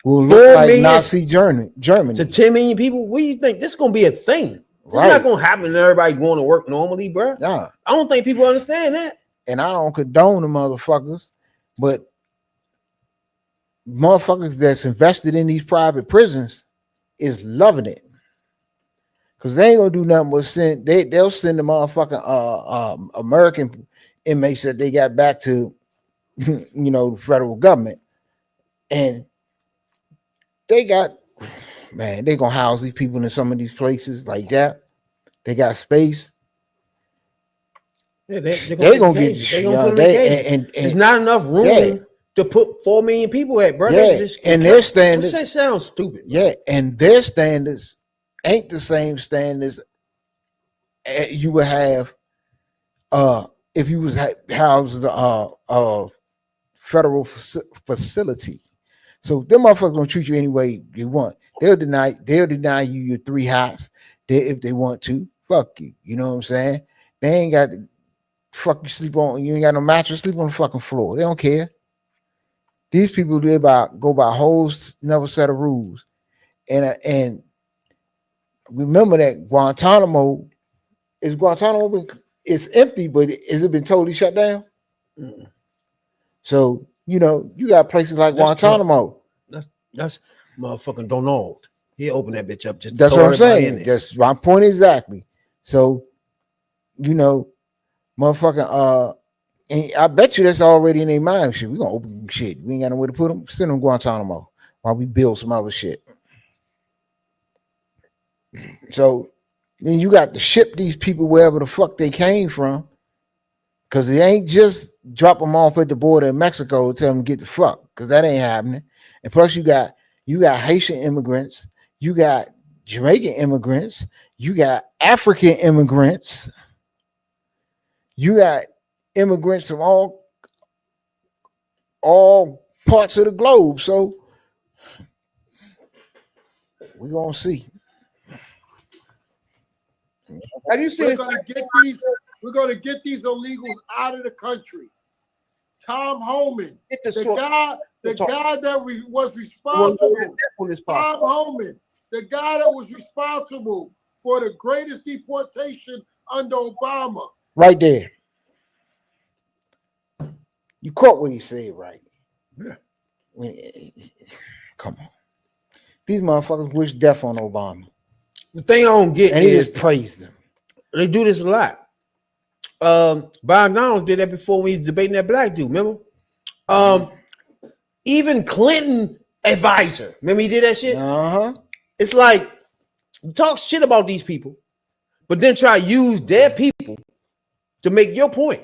L: will look like Nazi Germany.
K: To 10 million people. What do you think? This is gonna be a thing. It's
L: Right.
K: not gonna happen to everybody going to work normally, bro.
L: Nah.
K: I don't think people understand that.
L: And I don't condone the motherfuckers, but motherfuckers that's invested in these private prisons is loving it. Cause they ain't gonna do nothing but they'll send the motherfucking American inmates that they got back to the federal government. And they gonna house these people in some of these places like that. They got space.
K: Yeah,
L: they're gonna get
K: and there's not enough room to put 4 million people at, bro.
L: Yeah, and their standards.
K: That sounds stupid. Bro.
L: Yeah, and their standards ain't the same standards you would have if you was housed a federal facility. So them motherfuckers gonna treat you any way they want. They'll deny you your 3 hots if they want to. Fuck you. You know what I'm saying? They ain't got to fuck you sleep on. You ain't got no mattress. Sleep on the fucking floor. They don't care. These people go by whole never set of rules. And remember that Guantanamo is empty, but has it been totally shut down?
K: Mm-mm.
L: So you got places like Guantanamo.
K: That's motherfucking Donald. He opened that bitch up. Just
L: That's what I'm saying. That's my point exactly. So, motherfucking and I bet you that's already in their mind. Shit, we gonna open shit. We ain't got nowhere to put them. Send them Guantanamo while we build some other shit. So then you got to ship these people wherever the fuck they came from, because it ain't just drop them off at the border in Mexico and tell them to get the fuck, because that ain't happening. And plus you got Haitian immigrants, you got Jamaican immigrants, you got African immigrants, you got immigrants from all parts of the globe. So we're gonna see.
K: Have you seen
N: we're gonna get these illegals out of the country. Tom Homan, the guy that was responsible. Tom Homan, the guy that was responsible for the greatest deportation under Obama.
L: Right there. You caught what he said, right?
K: Yeah.
L: Come on. These motherfuckers wish death on Obama.
K: The thing I don't get
L: and he just praised them.
K: They do this a lot. Biden did that before when he was debating that black dude, remember? Even Clinton advisor, remember he did that shit? It's like you talk shit about these people, but then try to use their people to make your point.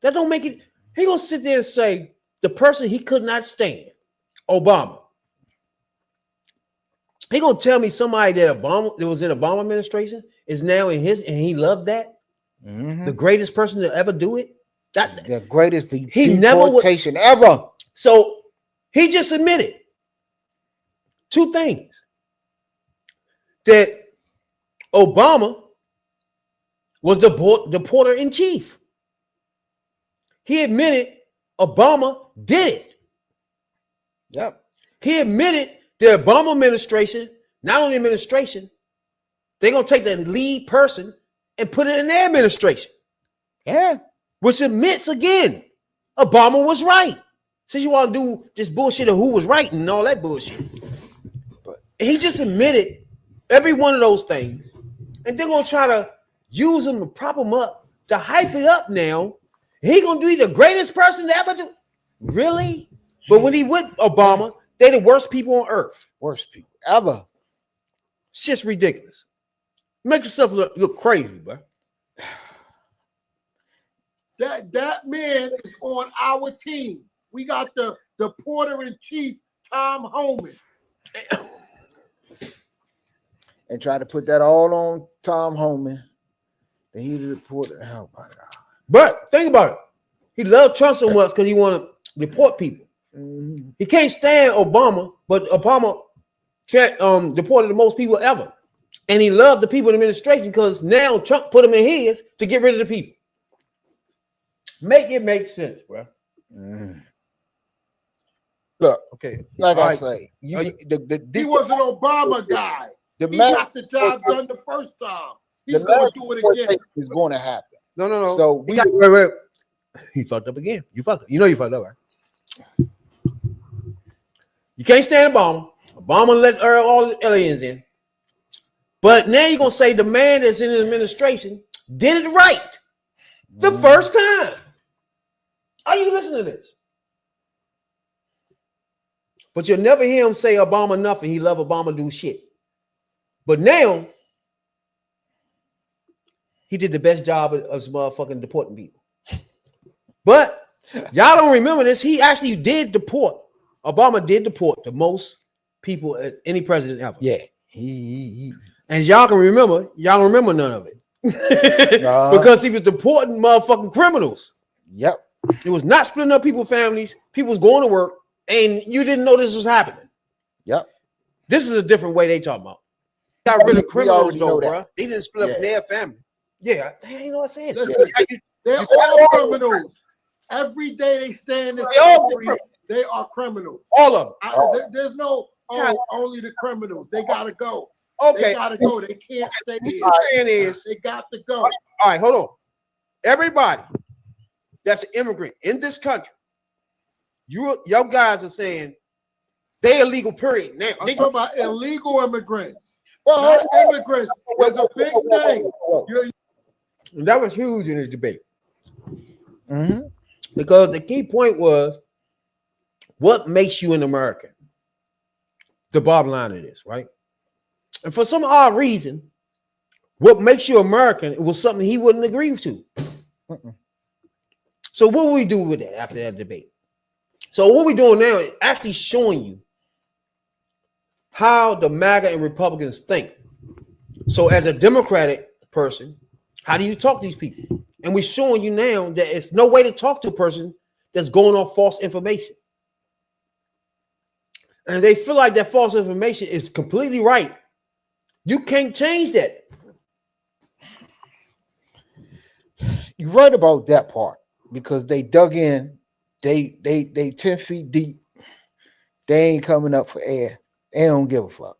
K: That don't make it. He gonna sit there and say the person he could not stand, Obama. He gonna tell me somebody that was in Obama administration is now in his, and he loved that. The greatest person to ever do it.
L: The greatest
K: deportation
L: ever.
K: So he just admitted 2 things: that Obama was the deporter in chief. He admitted Obama did it.
L: Yep.
K: He admitted the Obama administration, not only administration, they're gonna take the lead person and put it in their administration.
L: Yeah.
K: Which admits again, Obama was right. Since you want to do this bullshit of who was right and all that bullshit. But he just admitted every one of those things, and they're gonna try to use him to prop him up, to hype it up now. He gonna be the greatest person to ever do. Really? But when he with Obama, they the worst people on earth.
L: Worst people ever.
K: It's just ridiculous. Make yourself look crazy, bro.
N: That man is on our team. We got the porter in chief, Tom Homan.
L: and tried to put that all on Tom Homan. And he reported, oh my God.
K: But think about it. He loved Trump so much because he want to deport people.
L: Mm-hmm.
K: He can't stand Obama, but Obama deported the most people ever. And he loved the people in the administration because now Trump put him in his to get rid of the people. Make it make sense, bro.
L: Mm. Look,
K: okay,
L: like
K: all
L: I
K: right.
L: say,
N: He was an Obama guy. He got the job done the first time. He's going to do it again.
L: It's going to happen.
K: No.
L: So
K: wait. He fucked up again. You fucked up. You know you fucked up, right? You can't stand Obama. Obama let all the aliens in. But now you're going to say the man that's in the administration did it right the first time. Are you listening to this? But you'll never hear him say Obama nothing. He love Obama do shit. But now, he did the best job of motherfucking deporting people. But y'all don't remember this. He actually did deport. Obama did deport the most people as any president ever.
L: Yeah. He.
K: And y'all can remember. Y'all don't remember none of it. Because he was deporting motherfucking criminals.
L: Yep.
K: It was not splitting up people's families. People was going to work. And you didn't know this was happening.
L: Yep.
K: This is a different way they talk about. Got rid of criminals though, bro. They didn't split up their family. Yeah, you know what I'm saying?
N: Listen, they're all criminals. Every day they stand in the street, they are criminals.
K: All of them.
N: There's no only the criminals. They gotta go.
K: Okay.
N: They gotta go. They can't stay here.
K: What you're saying is
N: they got to go.
K: All right, hold on. Everybody that's an immigrant in this country, your guys are saying they illegal, period. Now
N: I'm talking about illegal immigrants. Not immigrants. Was a big thing.
K: That was huge in this debate. Mm-hmm. Because the key point was, what makes you an American? The bottom line of this, right? And for some odd reason, what makes you American, it was something he wouldn't agree to. So what will we do with that after that debate? So what we're doing now is actually showing you how the MAGA and Republicans think. So as a Democratic person, how do you talk to these people? And we're showing you now that it's no way to talk to a person that's going off false information. And they feel like that false information is completely right. You can't change that.
L: You're right about that part because they dug in. They 10 feet deep. They ain't coming up for air. They don't give a fuck.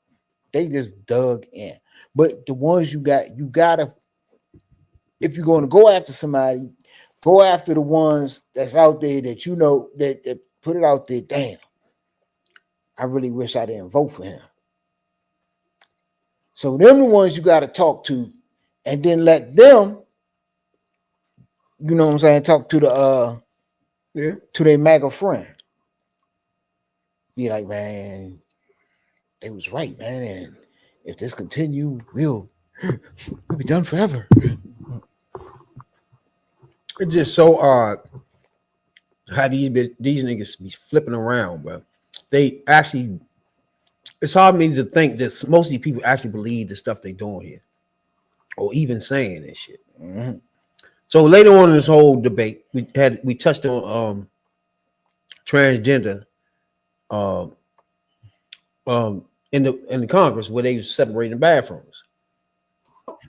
L: They just dug in. But the ones you gotta, if you're going to go after somebody, go after the ones that's out there that you know that put it out there. Damn, I really wish I didn't vote for him. So them the ones you got to talk to, and then let them, you know what I'm saying, talk to the to their MAGA friend. Be like, man, they was right, man, and if this continue, we'll be done forever.
K: It's just so odd how these niggas be flipping around, bro. They actually, it's hard for me to think that most of these people actually believe the stuff they doing here, or even saying this shit. Mm-hmm. So later on in this whole debate, we touched on transgender in the Congress where they was separating bathrooms.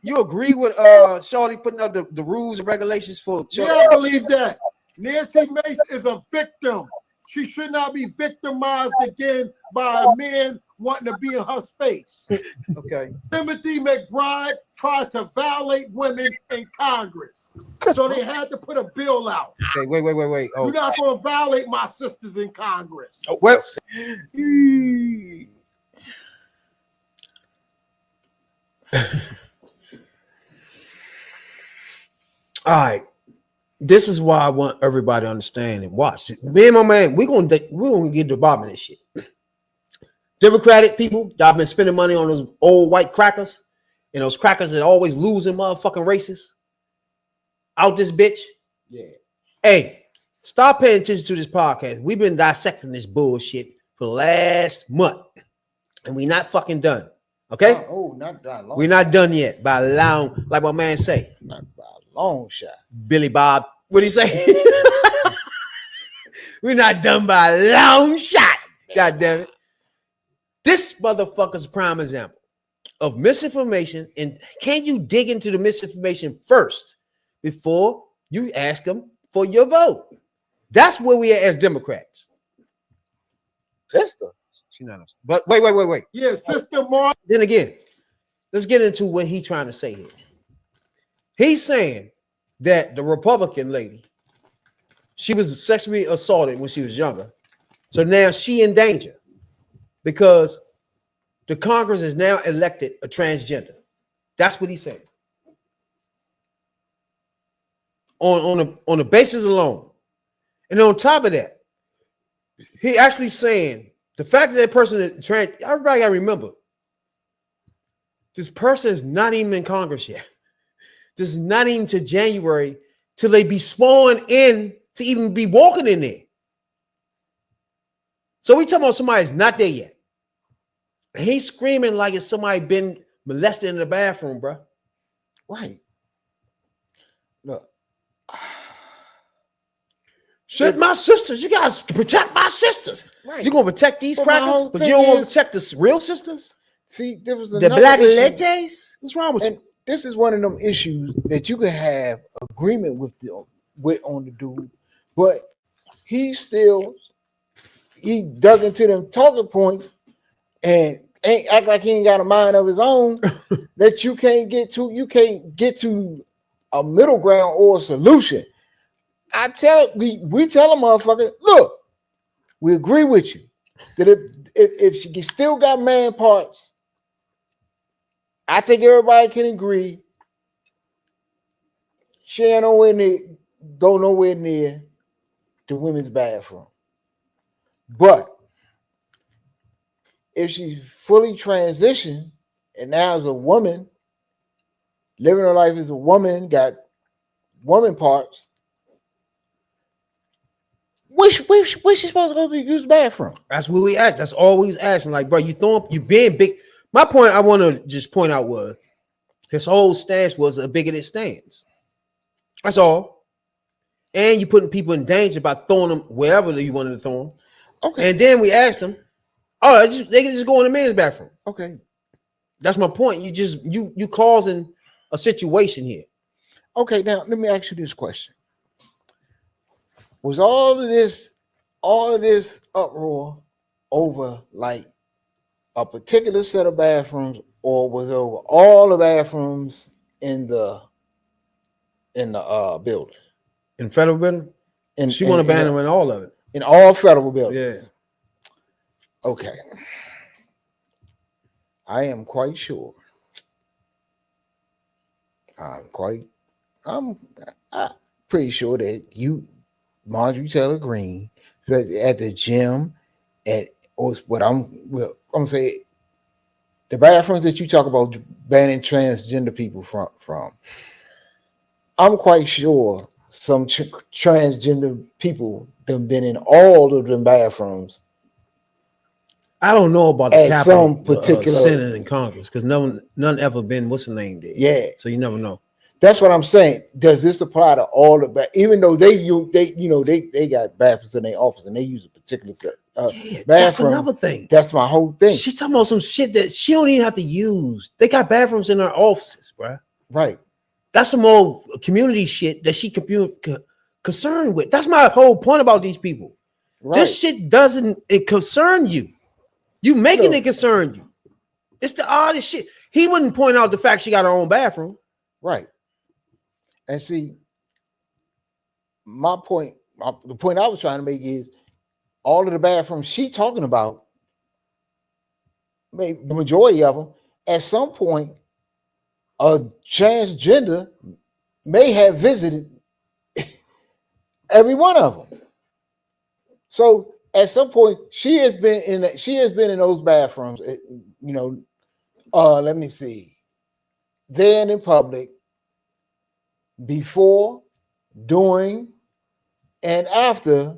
K: You agree with Shawty putting up the rules and regulations for children?
N: Yeah, I believe that. Nancy Mace is a victim. She should not be victimized again by a man wanting to be in her space.
K: Okay.
N: Timothy McBride tried to violate women in Congress. So they had to put a bill out.
K: Okay, wait. Oh.
N: You're not going to violate my sisters in Congress.
K: Oh, well. All right. This is why I want everybody to understand and watch. Me and my man, we're gonna get to the bottom of this shit. Democratic people, y'all been spending money on those old white crackers, and those crackers that always losing motherfucking races out this bitch.
L: Yeah.
K: Hey, stop paying attention to this podcast. We've been dissecting this bullshit for the last month, and we not fucking done. Okay?
L: Not long.
K: We're not done yet by a long, like my man say.
L: Not by a long shot.
K: Billy Bob. What do he say? We're not done by a long shot. God damn it. This motherfucker's a prime example of misinformation. And can you dig into the misinformation first before you ask them for your vote? That's where we are as Democrats.
L: Sister.
K: She not. But wait.
N: Yeah, Sister Mark.
K: Then again, let's get into what he's trying to say here. He's saying that the Republican lady, she was sexually assaulted when she was younger. So now she in danger because the Congress has now elected a transgender. That's what he's saying. On the basis alone. And on top of that, he actually saying the fact that person is trans, everybody gotta remember, this person is not even in Congress yet. This is not even to January till they be sworn in to even be walking in there. So we talking about somebody's not there yet. And he's screaming like it's somebody been molested in the bathroom, bro.
L: Right. Look.
K: My sisters, you guys protect my sisters.
L: Right.
K: You're gonna protect these
L: But
K: crackers, but you don't want to protect the real sisters?
L: See, there was
K: the black lattes. What's wrong with you?
L: This is one of them issues that you can have agreement with on the dude, but he dug into them talking points and ain't act like he ain't got a mind of his own that you can't get to a middle ground or a solution. We tell a motherfucker, look, we agree with you that if she still got man parts, I think everybody can agree she ain't go nowhere near the women's bathroom. But if she's fully transitioned and now is a woman, living her life as a woman, got woman parts, where's she supposed to go to use the bathroom?
K: That's what we ask. That's all we asking. Like, bro, you being big. My point I want to just point out was his whole stance was a bigoted stance. That's all. And you putting people in danger by throwing them wherever you wanted to throw them. Okay. And then we asked them, oh, they can just go in the men's bathroom.
L: Okay.
K: That's my point. You causing a situation here.
L: Okay, now let me ask you this question. Was all of this uproar over like a particular set of bathrooms, or was it over all the bathrooms in the building?
K: In federal building? She want to ban them in all of it.
L: In all federal buildings.
K: Yeah.
L: Okay. I am quite sure. I'm pretty sure that Marjorie Taylor Greene, at the gym, I'm saying the bathrooms that you talk about banning transgender people from. I'm quite sure some transgender people have been in all of them bathrooms.
K: I don't know about the
L: at some particular
K: Senate and Congress because none ever been what's the name there.
L: Yeah.
K: So you never know.
L: That's what I'm saying. Does this apply to all the even though they got bathrooms in their office and they use a particular set bathroom?
K: That's another thing.
L: That's my whole thing.
K: She talking about some shit that she don't even have to use. They got bathrooms in their offices, bro.
L: Right.
K: That's some old community shit that she concerned with. That's my whole point about these people. Right. This shit doesn't concern you. You making it concern you. It's the oddest shit. He wouldn't point out the fact she got her own bathroom.
L: Right. And see, my point, the point I was trying to make is all of the bathrooms she talking about, maybe the majority of them, at some point, a transgender may have visited every one of them. So at some point, she has been in those bathrooms. Let me see, there and in public, before, during, and after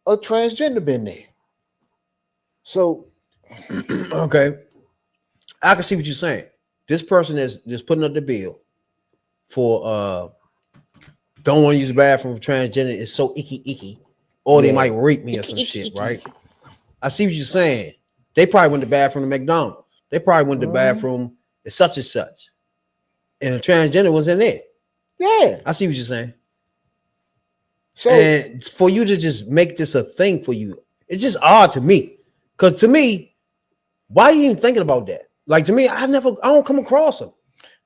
L: a transgender been there. So
K: okay. I can see what you're saying. This person is just putting up the bill for don't want to use the bathroom for transgender. It's so icky, or they might rape me or some shit, right? I see what you're saying. They probably went to the bathroom at McDonald's. They probably went to the bathroom at such and such, and a transgender was in there.
L: Yeah,
K: I see what you're saying.
L: So,
K: and for you to just make this a thing for you, it's just odd to me. Because to me, why are you even thinking about that? Like, to me, I don't come across them.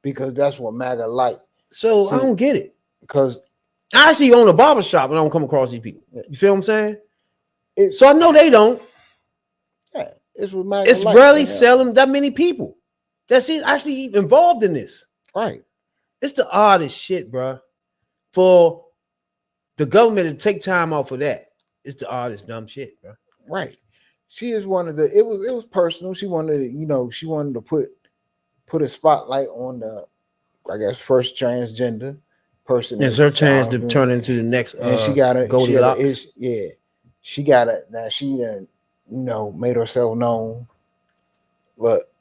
L: Because that's what MAGA like.
K: So I don't get it.
L: Because
K: I actually own a barber shop and I don't come across these people. You feel what I'm saying? So I know they don't.
L: Yeah, it's what MAGA
K: It's
L: like.
K: rarely selling that many people that's actually involved in this.
L: Right.
K: It's the oddest shit, bro. For the government to take time off of that, it's the oddest dumb shit, bro.
L: Right. She is one of the. It was personal. She wanted to, she wanted to put a spotlight on the, I guess, first transgender person.
K: It's her chance to turn into the next.
L: And she got it.
K: Goldilocks.
L: She got it. Now she done, made herself known. But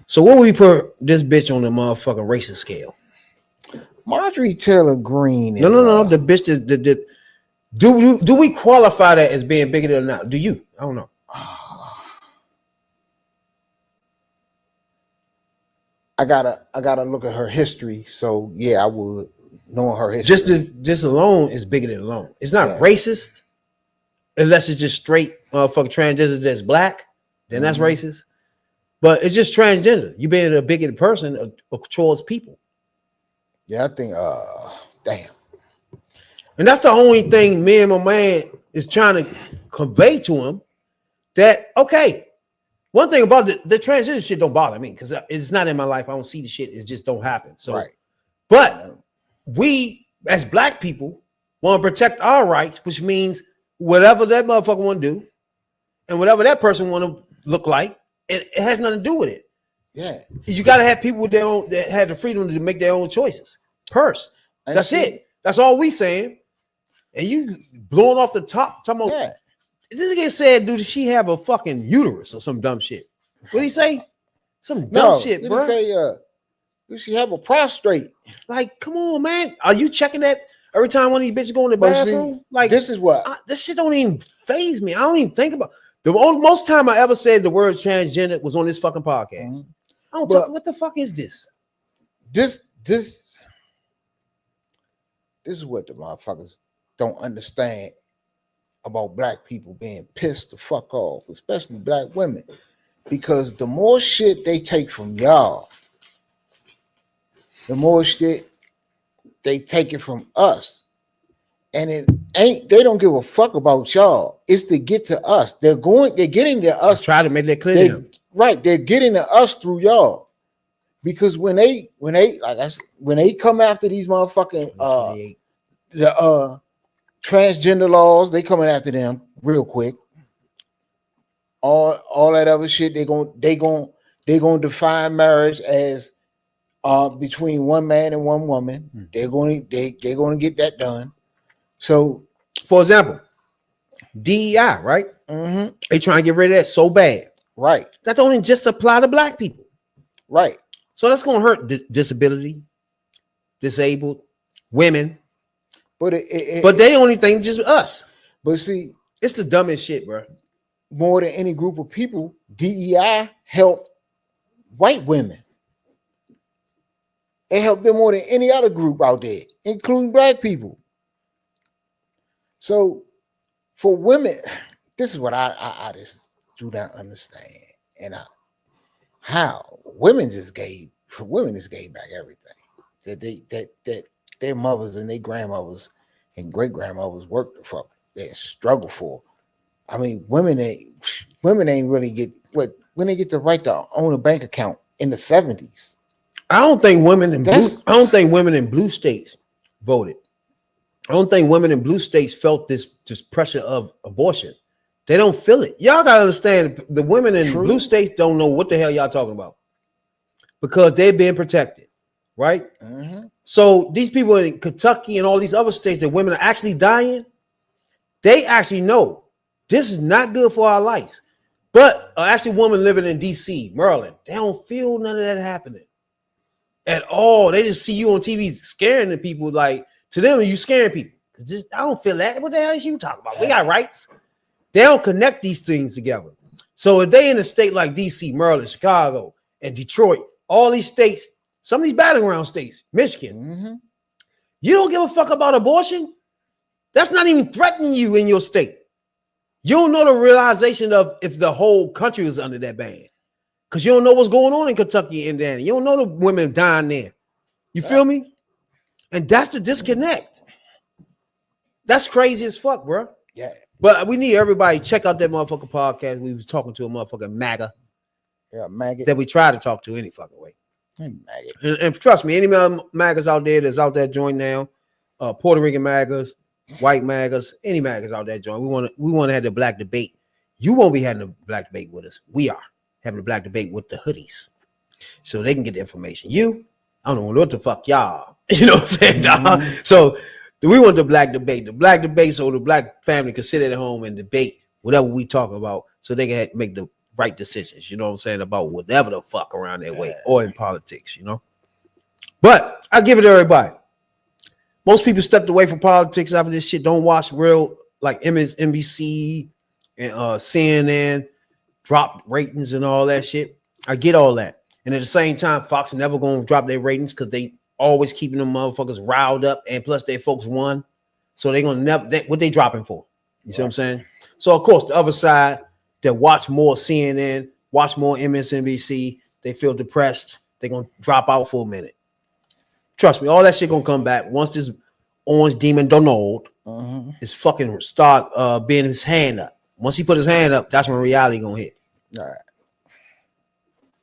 K: so what we put this bitch on the motherfucking racist scale?
L: Marjorie Taylor Greene.
K: No. The bitch that do we qualify that as being bigoted or not? Do you? I don't know.
L: I gotta look at her history. So yeah, I would know her history.
K: Just alone is bigoted alone. It's not racist unless it's just straight motherfucking transgender that's black. Then that's racist. But it's just transgender. You being a bigoted person towards people.
L: Yeah, I think. Damn.
K: And that's the only thing me and my man is trying to convey to him. That okay. One thing about the transgender shit don't bother me because it's not in my life. I don't see the shit. It just don't happen. So, but we as black people want to protect our rights, which means whatever that motherfucker want to do, and whatever that person want to look like, it has nothing to do with it.
L: Yeah,
K: you got to have people with their own that have the freedom to make their own choices. That's it. That's all we saying. And you blowing off the top, talking about. This nigga said, "Dude, she have a fucking uterus or some dumb shit?" What did he say? Some dumb shit, bro.
L: Did he say, "Does she have a prostrate?"
K: Like, come on, man. Are you checking that every time one of these bitches go in the bathroom? Like,
L: this is what
K: this shit don't even faze me. I don't even think about the most time I ever said the word transgender was on this fucking podcast. I don't talk. What the fuck is this?
L: This is what the motherfuckers don't understand about black people being pissed the fuck off, especially black women, because the more shit they take from y'all, the more shit they take it from us. And they don't give a fuck about y'all. It's to get to us. They're getting to us.
K: Try to make that clear.
L: Right. They're getting to us through y'all. Because when they come after these motherfucking transgender laws, they coming after them real quick. All that other shit, they gonna define marriage as between one man and one woman. They're gonna get that done. So,
K: for example, DEI, right? They trying to get rid of that so bad,
L: right?
K: That don't even just apply to black people,
L: right?
K: So that's gonna hurt disability, disabled, women.
L: But
K: they only think just us.
L: But see,
K: it's the dumbest shit, bro.
L: More than any group of people, DEI helped white women. It helped them more than any other group out there, including black people. So for women, this is what I just do not understand. And how women just gave back everything that their mothers and their grandmothers and great grandmothers worked for, they struggled for. I mean, women ain't really get when they get the right to own a bank account in the 70s.
K: I don't think women in blue states voted. I don't think women in blue states felt this pressure of abortion. They don't feel it. Y'all gotta understand, the women in blue states don't know what the hell y'all talking about because they're being protected, right? So these people in Kentucky and all these other states that women are actually dying, they actually know this is not good for our life. But actually, woman living in D.C., Maryland, they don't feel none of that happening at all. They just see you on TV scaring the people. Like, to them, you scaring people. I don't feel that. What the hell is you talking about? We got rights. They don't connect these things together. So if they in a state like D.C., Maryland, Chicago, and Detroit, all these states, some of these battleground states, Michigan, you don't give a fuck about abortion? That's not even threatening you in your state. You don't know the realization of if the whole country was under that ban. Because you don't know what's going on in Kentucky and Indiana. You don't know the women dying there. You feel me? And that's the disconnect. That's crazy as fuck, bro.
L: Yeah.
K: But we need everybody check out that motherfucking podcast. We was talking to a motherfucking MAGA.
L: Yeah, MAGA.
K: That we try to talk to any fucking way.
L: MAGA.
K: And trust me, any MAGAs out there that's out there join now, Puerto Rican MAGAs, white MAGAs, any MAGAs out there join. We want to have the black debate. You won't be having a black debate with us. We are having a black debate with the hoodies, so they can get the information. I don't know what the fuck y'all. You know what I'm saying, dog? So we want the black debate. The black debate, so the black family can sit at home and debate whatever we talk about, so they can make the right decisions. You know what I'm saying, about whatever the fuck around their way or in politics. You know. But I give it to everybody. Most people stepped away from politics after this shit. Don't watch real like MSNBC and CNN, dropped ratings and all that shit. I get all that. And at the same time, Fox never going to drop their ratings because they always keeping them motherfuckers riled up. And plus, their folks won. So they're going to never, what they dropping for? You see what I'm saying? So, of course, the other side that watch more CNN, watch more MSNBC, they feel depressed. They're going to drop out for a minute. Trust me, all that shit gonna come back once this orange demon Donald is fucking start being his hand up. Once he put his hand up, that's when reality gonna hit.
L: All right.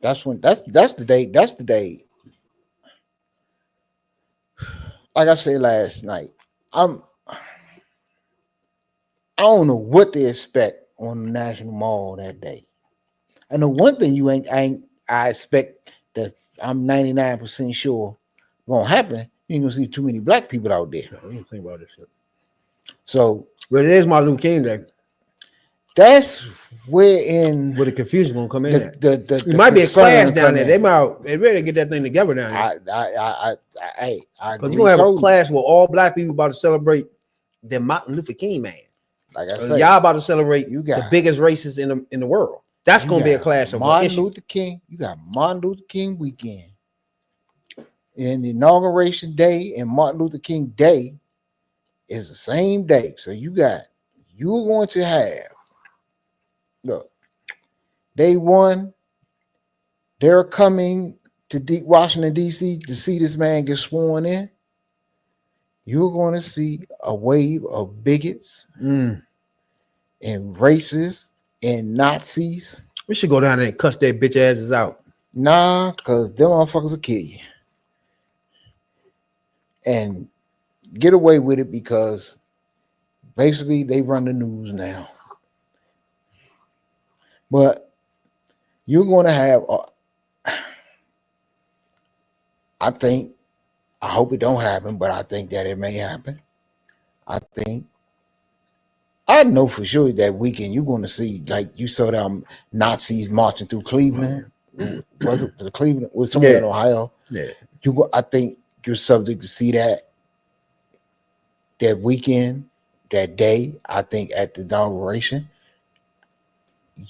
L: That's the day. That's the day. Like I said last night, I don't know what to expect on the National Mall that day. I know one thing I expect that I'm 99% sure gonna happen. You ain't gonna see too many black people out there.
K: No, you don't think about this shit.
L: So,
K: but it is Martin Luther King Day.
L: That's where Like I said,
K: y'all about to celebrate the biggest racists in the world. That's gonna be a class of
L: Martin Luther King. You got Martin Luther King weekend. And the inauguration day and Martin Luther King Day is the same day. So you're going to have, look, day one, they're coming to Washington, D.C. to see this man get sworn in. You're going to see a wave of bigots and racists and Nazis.
K: We should go down there and cuss their bitch asses out.
L: Nah, because them motherfuckers will kill you. And get away with it because basically they run the news now. But you're going to have, I hope it don't happen, but I think that it may happen. I know for sure that weekend you're going to see, like you saw them Nazis marching through Cleveland. Was it Cleveland? Was somewhere in Ohio?
K: Yeah.
L: I think you're subject to see that weekend, that day. I think at the inauguration,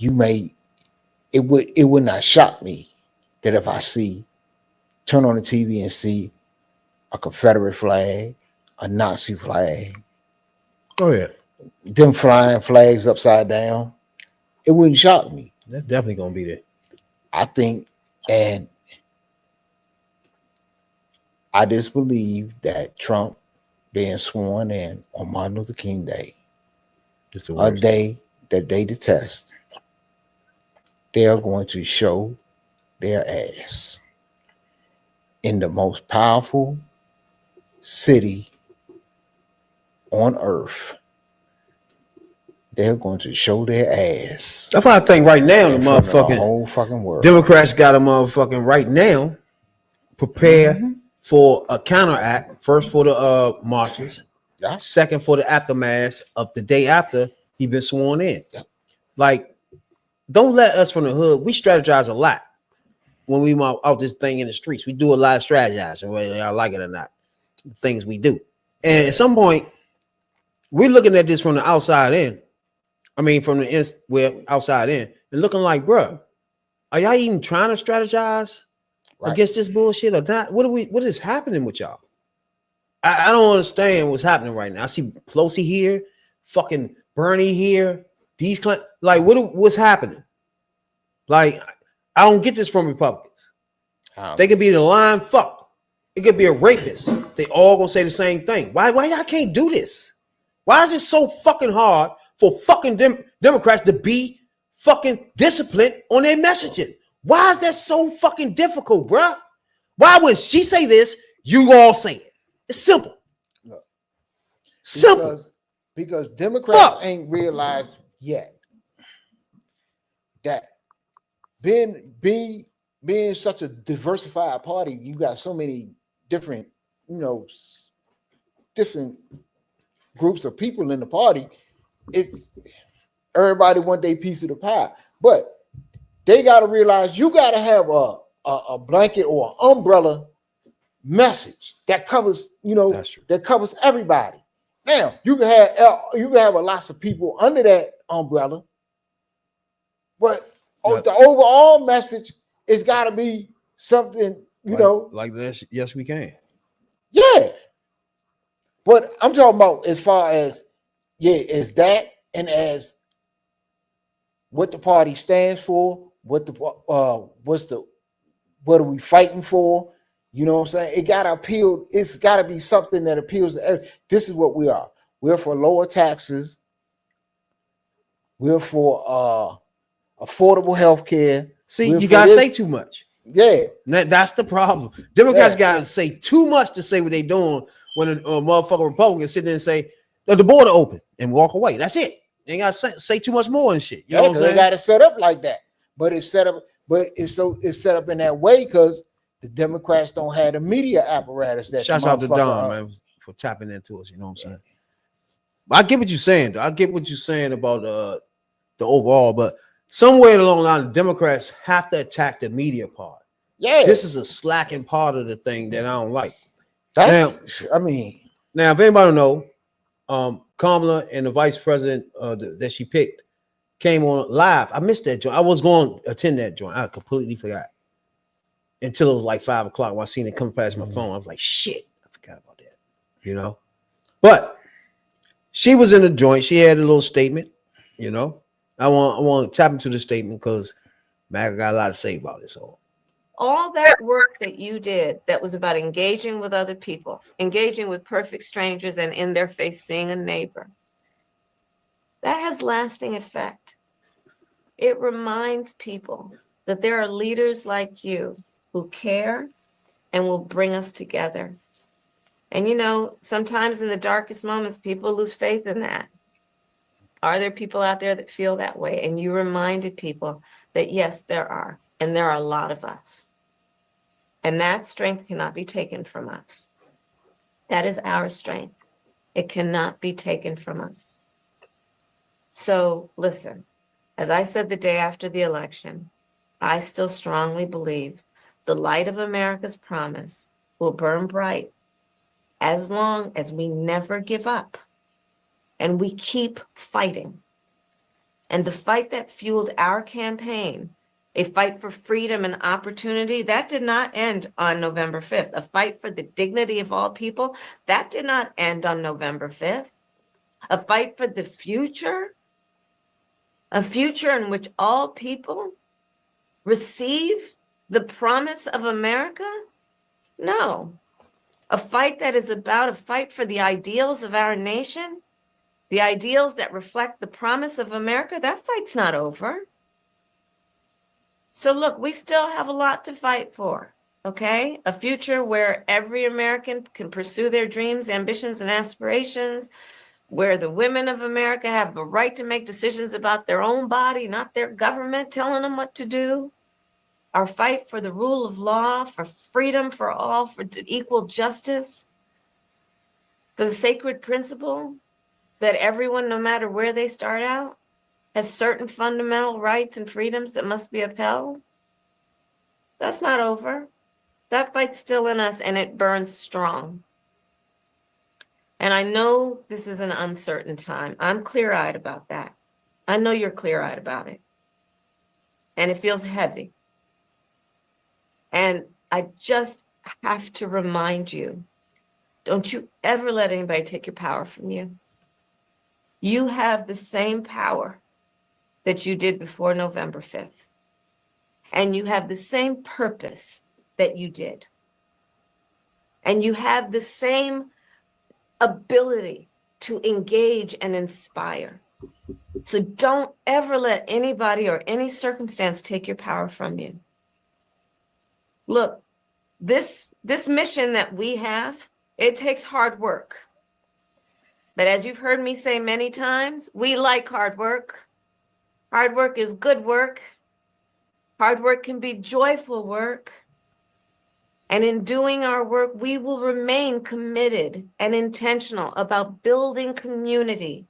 L: it would not shock me that if I turn on the TV and see a Confederate flag, a Nazi flag.
K: Oh yeah.
L: Them flying flags upside down, it wouldn't shock me.
K: That's definitely gonna be there.
L: I think, and I just believe that Trump being sworn in on Martin Luther King Day, a day that they detest, they are going to show their ass in the most powerful city on earth. They're going to show their ass.
K: That's why I think right now the motherfucking
L: the whole fucking world.
K: Democrats got a motherfucking right now prepare for a counteract. First for the marches, second for the aftermath of the day after he been sworn in. Like don't let us from the hood. We strategize a lot when we out this thing in the streets. We do a lot of strategizing, whether y'all like it or not. Things we do, and at some point, we're looking at this from the outside in. I mean, from the outside in, and looking like, bro, are y'all even trying to strategize against this bullshit or not? What is happening with y'all? I don't understand what's happening right now. I see Pelosi here, fucking Bernie here. These like what's happening? Like, I don't get this from Republicans. They could be the lying fuck. It could be a rapist. They all gonna say the same thing. Why y'all can't do this? Why is it so fucking hard for fucking Democrats to be fucking disciplined on their messaging? Why is that so fucking difficult, bruh? Why when she say this, you all say it? It's simple.
L: Look,
K: simple.
L: Because Democrats ain't realized yet that being such a diversified party, you got so many different, different groups of people in the party. It's everybody want their piece of the pie, but they got to realize you got to have a blanket or an umbrella message that covers, that covers everybody. Now you can have a lots of people under that umbrella, but the overall message is got to be something,
K: like this. Yes, we can.
L: Yeah, but I'm talking about as far as is that and as what the party stands for, what are we fighting for? You know what I'm saying? It gotta appeal. It's gotta be something that appeals to everyone. This is what we are. We're for lower taxes. We're for affordable health care.
K: See, you gotta say too much.
L: Yeah,
K: that's the problem. Democrats gotta say too much to say what they're doing when a motherfucking Republican sit there and say the border open and walk away. That's it. They ain't gotta say too much more and shit. You know what I'm saying?
L: They got it set up like that, but it's set up. But it's set up in that way because the Democrats don't have the media apparatus. That
K: shouts out to Don, man, for tapping into us. You know what I'm saying? I get what you're saying, though. I get what you're saying about the overall, but somewhere along the line, the Democrats have to attack the media part.
L: Yeah,
K: this is a slacking part of the thing that I don't like.
L: Now, if
K: anybody don't know, Kamala and the vice president that she picked came on live. I missed that joint. I was going to attend that joint. I completely forgot until it was like 5 o'clock when I seen it come past my phone. I was like, shit, I forgot about that. But she was in the joint. She had a little statement. I want to tap into the statement because Maga got a lot to say about this
O: all that work that you did that was about engaging with other people, engaging with perfect strangers and in their face seeing a neighbor, that has lasting effect. It reminds people that there are leaders like you who care and will bring us together. And sometimes in the darkest moments, people lose faith in that. Are there people out there that feel that way? And you reminded people that yes, there are. And there are a lot of us. And that strength cannot be taken from us. That is our strength. It cannot be taken from us. So listen, as I said the day after the election, I still strongly believe the light of America's promise will burn bright as long as we never give up and we keep fighting. And the fight that fueled our campaign, a fight for freedom and opportunity, that did not end on November 5th. A fight for the dignity of all people, that did not end on November 5th. A fight for the future, a future in which all people receive the promise of America? No. A fight that is about a fight for the ideals of our nation, the ideals that reflect the promise of America, that fight's not over. So look, we still have a lot to fight for, okay? A future where every American can pursue their dreams, ambitions, and aspirations, where the women of America have the right to make decisions about their own body, not their government telling them what to do. Our fight for the rule of law, for freedom for all, for equal justice, for the sacred principle that everyone, no matter where they start out, has certain fundamental rights and freedoms that must be upheld. That's not over. That fight's still in us, and it burns strong. And I know this is an uncertain time. I'm clear-eyed about that. I know you're clear-eyed about it. And it feels heavy. And I just have to remind you, don't you ever let anybody take your power from you. You have the same power that you did before November 5th. And you have the same purpose that you did. And you have the same ability to engage and inspire. So don't ever let anybody or any circumstance take your power from you. Look, this mission that we have, it takes hard work. But as you've heard me say many times, we like hard work. Hard work is good work. Hard work can be joyful work. And in doing our work, we will remain committed and intentional about building community,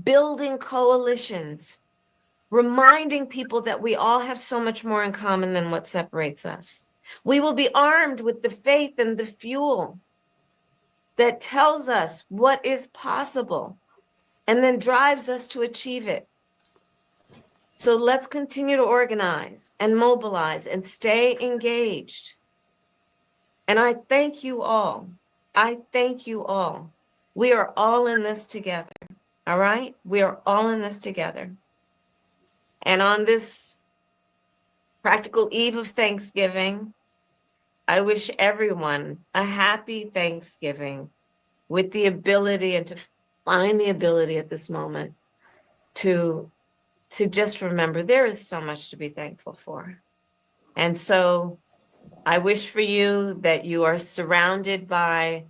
O: building coalitions, reminding people that we all have so much more in common than what separates us. We will be armed with the faith and the fuel that tells us what is possible and then drives us to achieve it. So let's continue to organize and mobilize and stay engaged. And I thank you all. I thank you all. We are all in this together. All right? We are all in this together. And on this practical eve of Thanksgiving, I wish everyone a happy Thanksgiving with the ability and to find the ability at this moment to just remember there is so much to be thankful for. And so I wish for you that you are surrounded by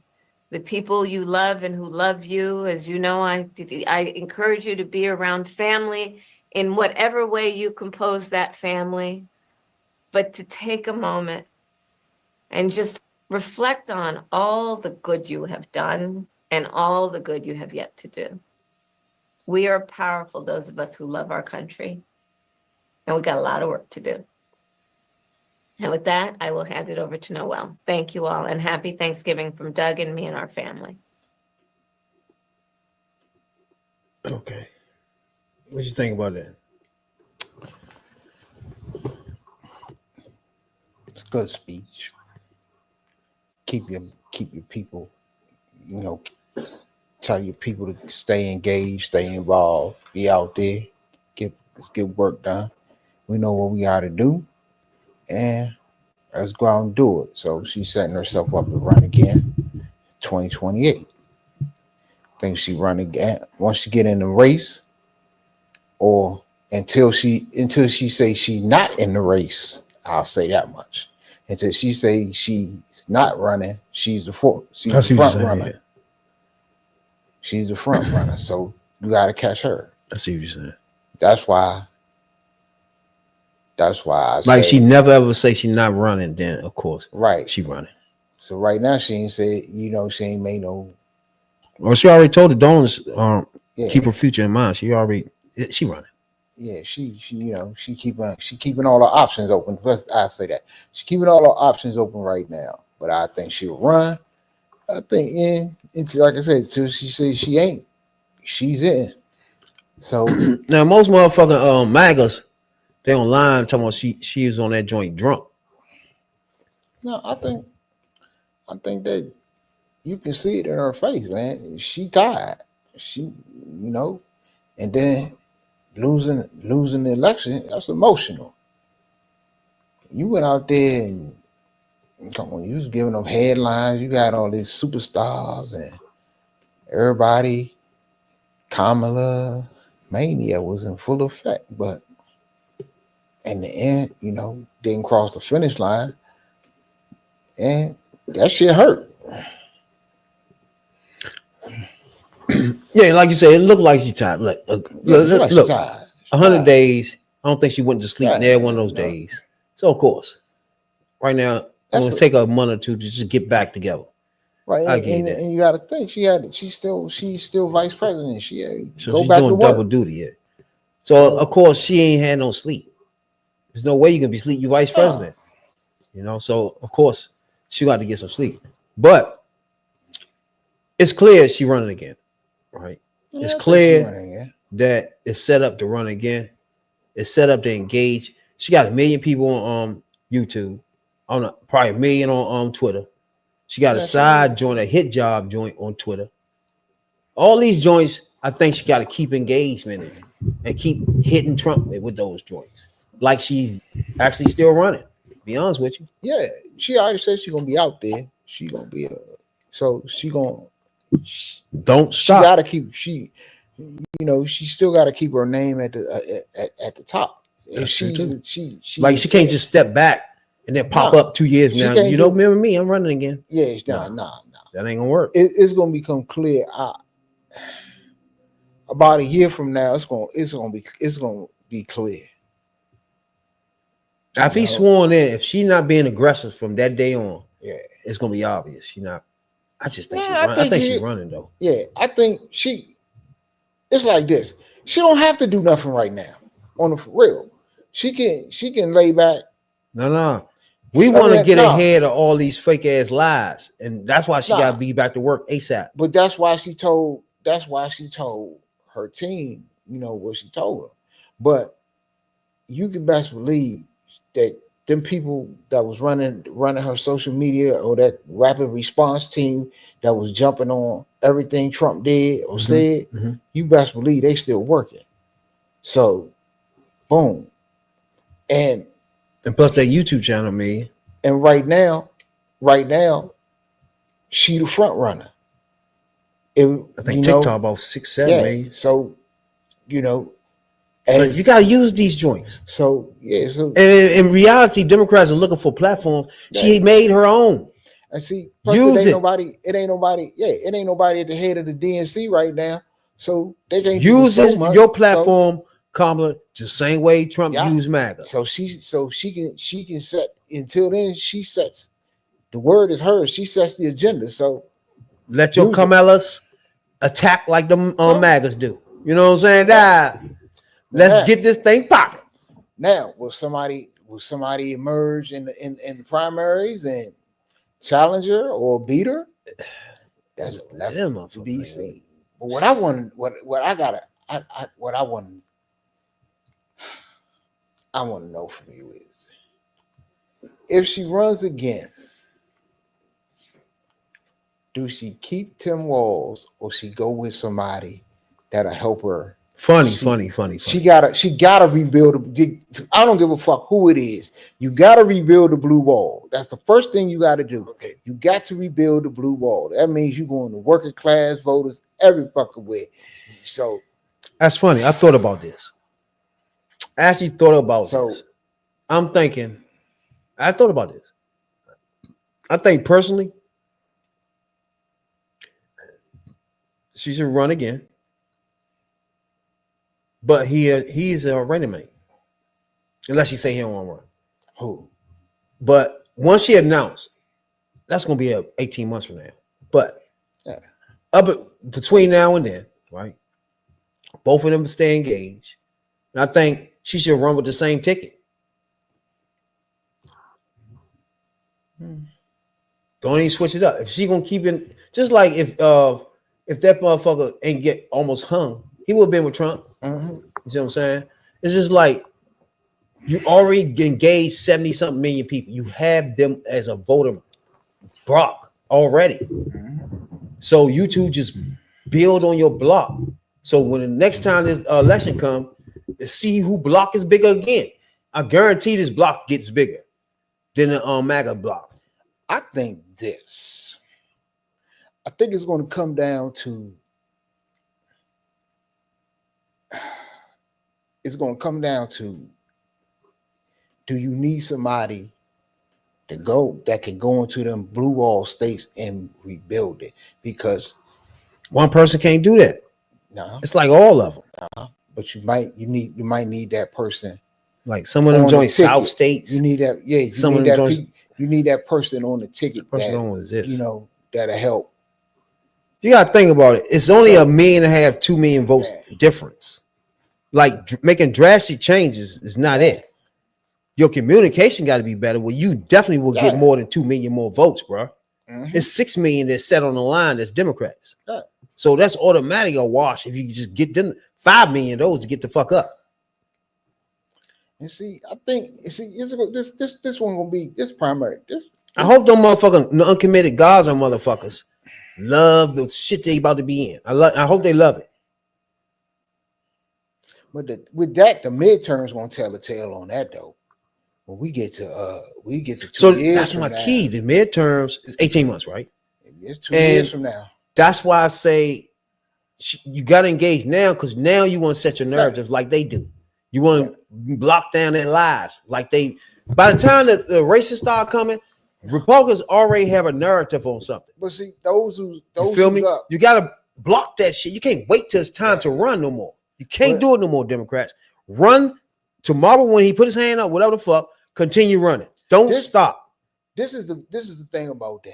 O: the people you love and who love you. As you know, I encourage you to be around family in whatever way you compose that family, but to take a moment and just reflect on all the good you have done and all the good you have yet to do. We are powerful, those of us who love our country, and we got a lot of work to do. And with that, I will hand it over to Noel. Thank you all, and happy Thanksgiving from Doug and me and our family.
K: Okay. What you think about that?
L: It's a good speech. Keep your people, tell your people to stay engaged, stay involved, be out there, let's get work done. We know what we got to do, and let's go out and do it. So she's setting herself up to run again, 2028. I think she run again once she get in the race, or until she say she's not in the race. I'll say that much. Until she say she's not running, she's the front runner. Yeah. She's the front runner, so you got to catch her.
K: I see what you're saying.
L: That's why I
K: like she never ever say she's not running. Then of course,
L: right,
K: she running.
L: So right now she ain't said, she ain't made no.
K: Well, she already told the donors keep her future in mind. She running.
L: Yeah, she keeping all the options open. Plus, I say that she's keeping all the options open right now. But I think she'll run. I think like I said, till she says she ain't, she's in. So
K: now most motherfucking magas, they online talking about she was on that joint drunk.
L: No, I think that you can see it in her face, man. She tired. She, and then losing the election, that's emotional. You went out there and you was giving them headlines. You got all these superstars and everybody. Kamala mania was in full effect, but in the end, didn't cross the finish line, and that shit hurt.
K: Yeah, like you said, it looked like she tired. Look, 100 days. I don't think she went to sleep there one of those days. So of course, right now, it's gonna take a month or two to just get back together.
L: Right, and you got to think she's still vice president. She
K: so go she's back doing to double duty. Yeah. So of course she ain't had no sleep. There's no way you can be sleep. You vice president, you know. So of course she got to get some sleep. But it's clear she running again, right?
L: Yeah,
K: it's
L: I think she
K: clear
L: running again.
K: that it's set up to run again. It's set up to engage. She got 1 million people on YouTube, on probably 1 million on Twitter. She got a side joint, a hit job joint on Twitter. All these joints, I think she got to keep engagement in and keep hitting Trump with those joints. Like she's actually still running. Be honest with you.
L: Yeah, she already said she's gonna be out there. She gonna be so she gonna
K: don't stop.
L: She gotta keep she still gotta keep her name at the top. If she
K: like she can't just step back and then pop up 2 years from now. You know, remember me? I'm running again.
L: Yeah, nah.
K: That ain't gonna work.
L: It's gonna become clear. About a year from now, it's gonna be clear.
K: If he's sworn in, if she's not being aggressive from that day on, it's gonna be obvious. She not. I just think she's running. I think she's running though.
L: Yeah, I think it's like this. She don't have to do nothing right now. On the for real, she can lay back.
K: No. We want to get ahead of all these fake ass lies, and that's why she got to be back to work ASAP.
L: But that's why she told her team, what she told her. But you can best believe that them people that was running her social media, or that rapid response team that was jumping on everything Trump did or said, you best believe they still working. So, boom. And
K: plus that YouTube channel, man.
L: And right now, she the front runner.
K: I think TikTok about 6-7 million.
L: So,
K: but you gotta use these joints.
L: So
K: and in reality, Democrats are looking for platforms. She made her own.
L: And see,
K: use
L: it ain't nobody at the head of the DNC right now. So they can't
K: use your platform, Kamala, the same way Trump used MAGA.
L: So she can set, until then she sets, the word is hers. She sets the agenda. So
K: let your Kamalas attack like the MAGAs do. You know what I'm saying? Let's get this thing popping.
L: Now, will somebody emerge in the primaries and challenge her or beat her? That's left to be seen. But what I want to know from you is, if she runs again, do she keep Tim Walz, or she go with somebody that'll help her?
K: Funny.
L: She gotta rebuild. I don't give a fuck who it is. You gotta rebuild the blue wall. That's the first thing you gotta do. Okay. You got to rebuild the blue wall. That means you're going to working class voters every fucking way. So
K: that's funny. I thought about this. I actually thought about this. I'm thinking, I thought about this. I think personally, she should run again. But he's a running mate. Unless he say he don't want to run.
L: Who?
K: But once she announced, that's going to be 18 months from now. But between now and then, right? Both of them stay engaged. And I think she should run with the same ticket. Don't even switch it up. If she gonna keep it, just like if that motherfucker ain't get almost hung, he would have been with Trump. You know what I'm saying? It's just like you already engaged 70-something million people. You have them as a voter block already. So you two just build on your block. So when the next time this election comes, see who block is bigger again. I guarantee this block gets bigger than the MAGA block.
L: I think it's going to come down to do you need somebody that can go into them blue wall states and rebuild it? Because
K: one person can't do that.
L: No,
K: it's like all of them.
L: But you might need that person.
K: Like some of them joint South states.
L: You need that. Yeah, you need that person on the ticket. That'll help.
K: You gotta think about it. It's only 1.5 million, 2 million votes difference. like making drastic changes is not it. Your communication got to be better. Well, you definitely will get more than 2 million more votes, bro. It's 6 million that's set on the line that's Democrats. So that's automatic a wash if you just get them 5 million of those to get the fuck up.
L: And see, I think this one gonna be this primary.
K: I hope them motherfucking uncommitted Gaza motherfuckers love the shit they about to be in. I hope they love it.
L: But with that, the midterms won't tell the tale on that though. When we get to 2 years
K: that's
L: from
K: my
L: now,
K: key. The midterms is 18 months, right?
L: It's 2 years from now.
K: That's why I say you got to engage now, because now you want to set your narrative like they do. You want to block down their lies like they. By the time the racists start coming, Republicans already have a narrative on something.
L: But see, those
K: you feel me? You got to block that shit. You can't wait till it's time to run no more. You can't do it no more, Democrats. Run tomorrow when he put his hand up, whatever the fuck. Continue running. Don't stop.
L: This is the thing about that.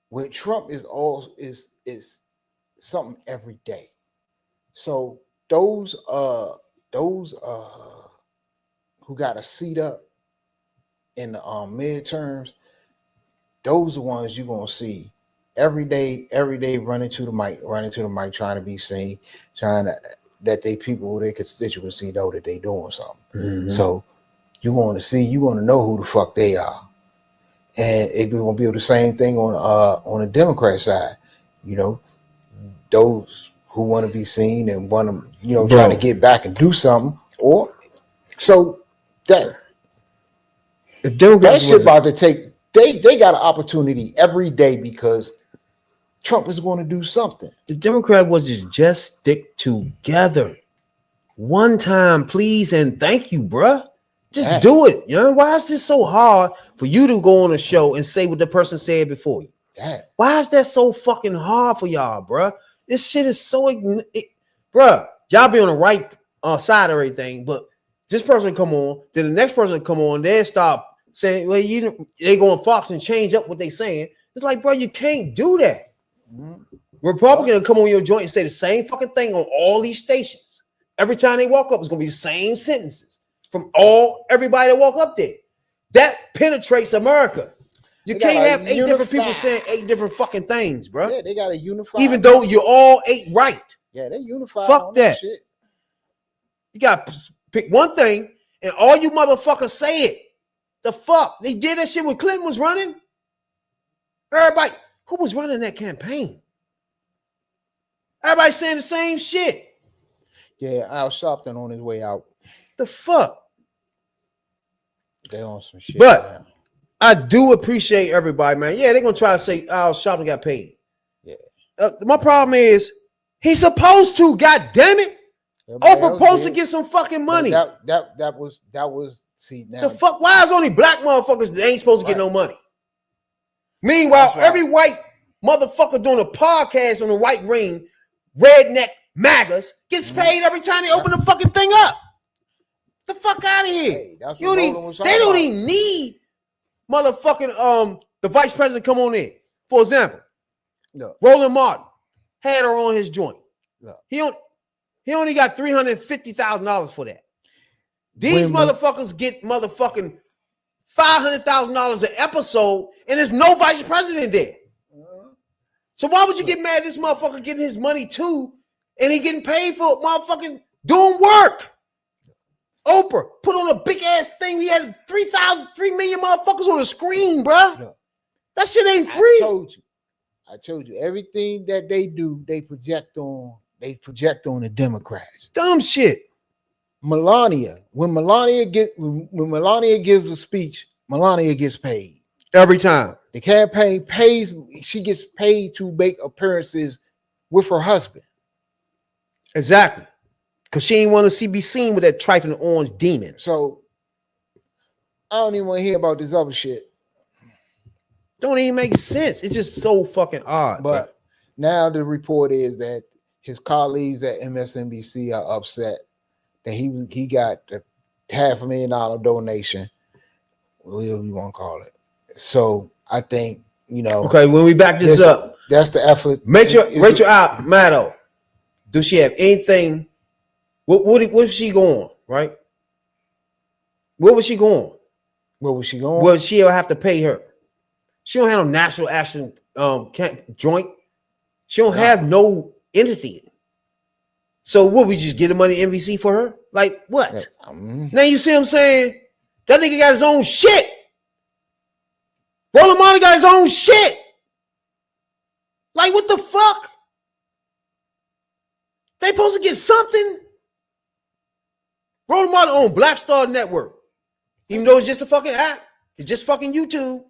L: When Trump is something every day. So those who got a seat up in the midterms, those are ones you're gonna see every day running to the mic, trying to be seen, trying to that they people, their constituency know that they doing something. So you're gonna know who the fuck they are. And it's gonna be the same thing on the Democrat side, you know, those who want to be seen and want to, try to get back and do something, or so that
K: if Democrats
L: that shit about to take, they got an opportunity every day because Trump is going to do something.
K: The Democrat was to just stick together one time, please, and thank you, bruh. Just do it. Why is this so hard for you to go on a show and say what the person said before you? Why is that so fucking hard for y'all, bruh? This shit is so, bruh. Y'all be on the right side of everything, but this person come on, then the next person come on, they stop saying, well, they go on Fox and change up what they saying. It's like, bro, you can't do that. Republican will come on your joint and say the same fucking thing on all these stations. Every time they walk up, it's gonna be the same sentences from everybody that walk up there. That penetrates America. You can't have 8 different people saying 8 different fucking things, bro.
L: Yeah, they got a unified.
K: Even though you all 8 right.
L: Yeah, they unified.
K: Fuck that. Shit. You got to pick one thing and all you motherfuckers say it. The fuck? They did that shit when Clinton was running? Everybody, who was running that campaign? Everybody saying the same shit.
L: Yeah, Al Sharpton on his way out.
K: The fuck?
L: They on some shit.
K: But I do appreciate everybody, man. Yeah, they're gonna try to say Al Sharpton got paid.
L: Yeah.
K: My problem is he's supposed to. God damn it! Oprah supposed to get some fucking money.
L: That was see now.
K: The fuck? Why is only black motherfuckers that ain't supposed to get no money? Meanwhile, every white motherfucker doing a podcast on the right ring, redneck magas, gets paid every time they open the fucking thing up. The fuck out of here. Hey, they don't even need motherfucking the vice president come on in. For example, Roland Martin had her on his joint. He only got $350,000 for that. These motherfuckers get motherfucking $500,000 an episode, and there's no vice president there. So why would you get mad at this motherfucker getting his money too, and he getting paid for motherfucking doing work? Oprah put on a big ass thing. We had 3 million motherfuckers on the screen, bro. That shit ain't free.
L: I told you everything that they do, they project on the Democrats.
K: Dumb shit.
L: Melania, when Melania gives a speech, Melania gets paid
K: every time.
L: The campaign pays. She gets paid to make appearances with her husband.
K: Exactly, because she ain't want to be seen with that trifling orange demon.
L: So I don't even want to hear about this other shit.
K: Don't even make sense. It's just so fucking odd.
L: But now the report is that his colleagues at MSNBC are upset that he got a $500,000 donation, whatever you want to call it. So I think,
K: okay, when we back this up,
L: that's the effort.
K: Rachel Maddow, does she have anything What was she going, right? Where was she going?
L: Where was she going?
K: Well, she'll have to pay her. She don't have no national action joint. She don't have no entity. So what, we just get the money NBC for her? Like what? Now you see what I'm saying? That nigga got his own shit. Roland Martin got his own shit. Like what the fuck? They supposed to get something. Roland Martin on Black Star Network. Even though it's just a fucking app. It's just fucking YouTube.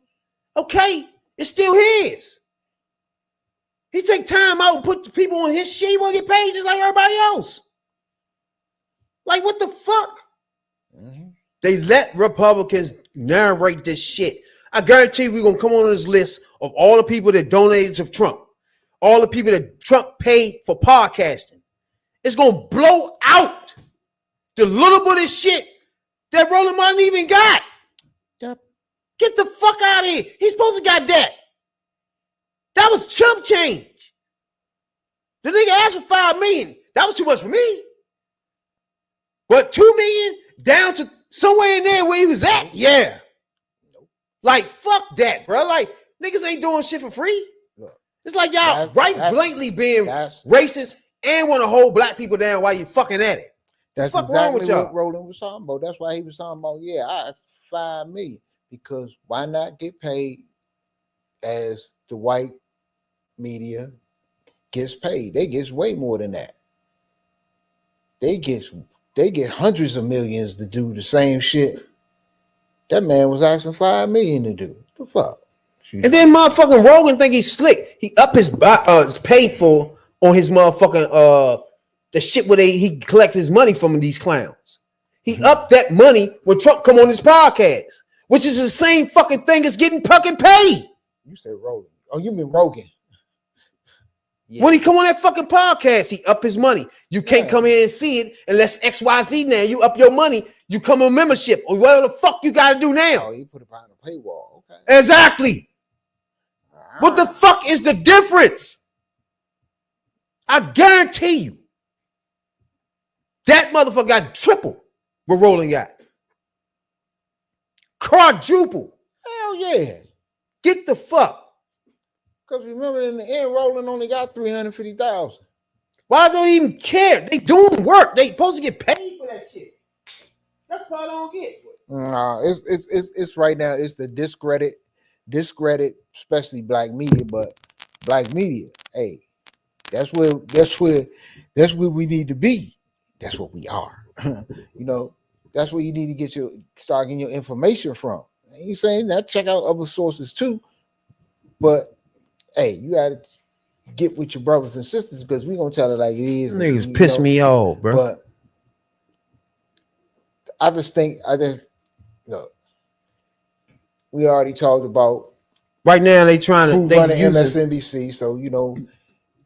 K: Okay, it's still his. He take time out and put the people on his shit. He want to get paid just like everybody else. Like what the fuck? They let Republicans narrate this shit. I guarantee we're going to come on this list of all the people that donated to Trump. All the people that Trump paid for podcasting. It's going to blow out the little bit of shit that Roland Martin even got.
L: Yep.
K: Get the fuck out of here. He's supposed to got that. That was chump change. The nigga asked for $5 million. That was too much for me. But $2 million down to somewhere in there where he was at, yeah. Like, fuck that, bro. Like, niggas ain't doing shit for free. It's like y'all blatantly being racist and want to hold black people down while you fucking at it.
L: That's
K: fuck wrong with
L: exactly
K: y'all?
L: what Roland was talking about. That's why he was talking about, yeah, I asked $5 million. Because why not get paid as the white media gets paid? They get way more than that. They get hundreds of millions to do the same shit. That man was asking $5 million to do. What the fuck?
K: And then motherfucking Rogan think he's slick. He up his paid for on his motherfucking the shit where he collect his money from these clowns. He upped that money when Trump come on his podcast, which is the same fucking thing as getting fucking paid.
L: You said Rogan. Oh, you mean Rogan.
K: Yeah. When he come on that fucking podcast, he up his money. You can't come in and see it unless XYZ now. You up your money, you come on membership or whatever the fuck you got to do now.
L: Oh, you put it behind a paywall. Okay.
K: Exactly. What the fuck is the difference? I guarantee you that motherfucker got triple what Roland got. Quadruple.
L: Hell yeah.
K: Get the fuck.
L: Because remember, in the end, Roland only got 350,000.
K: Why don't they even care? They doing work. They supposed to get paid for that shit. That's what I don't get.
L: No, it's right now. It's the discredit, especially black media. But black media, hey, that's where we need to be. That's what we are. You know, that's where you need to start getting your information from. You saying that? Check out other sources too, but hey, you gotta get with your brothers and sisters because we gonna tell it like it is.
K: Niggas piss me off, bro.
L: But I just look. We already talked about
K: right now. They trying to
L: who running MSNBC, so you know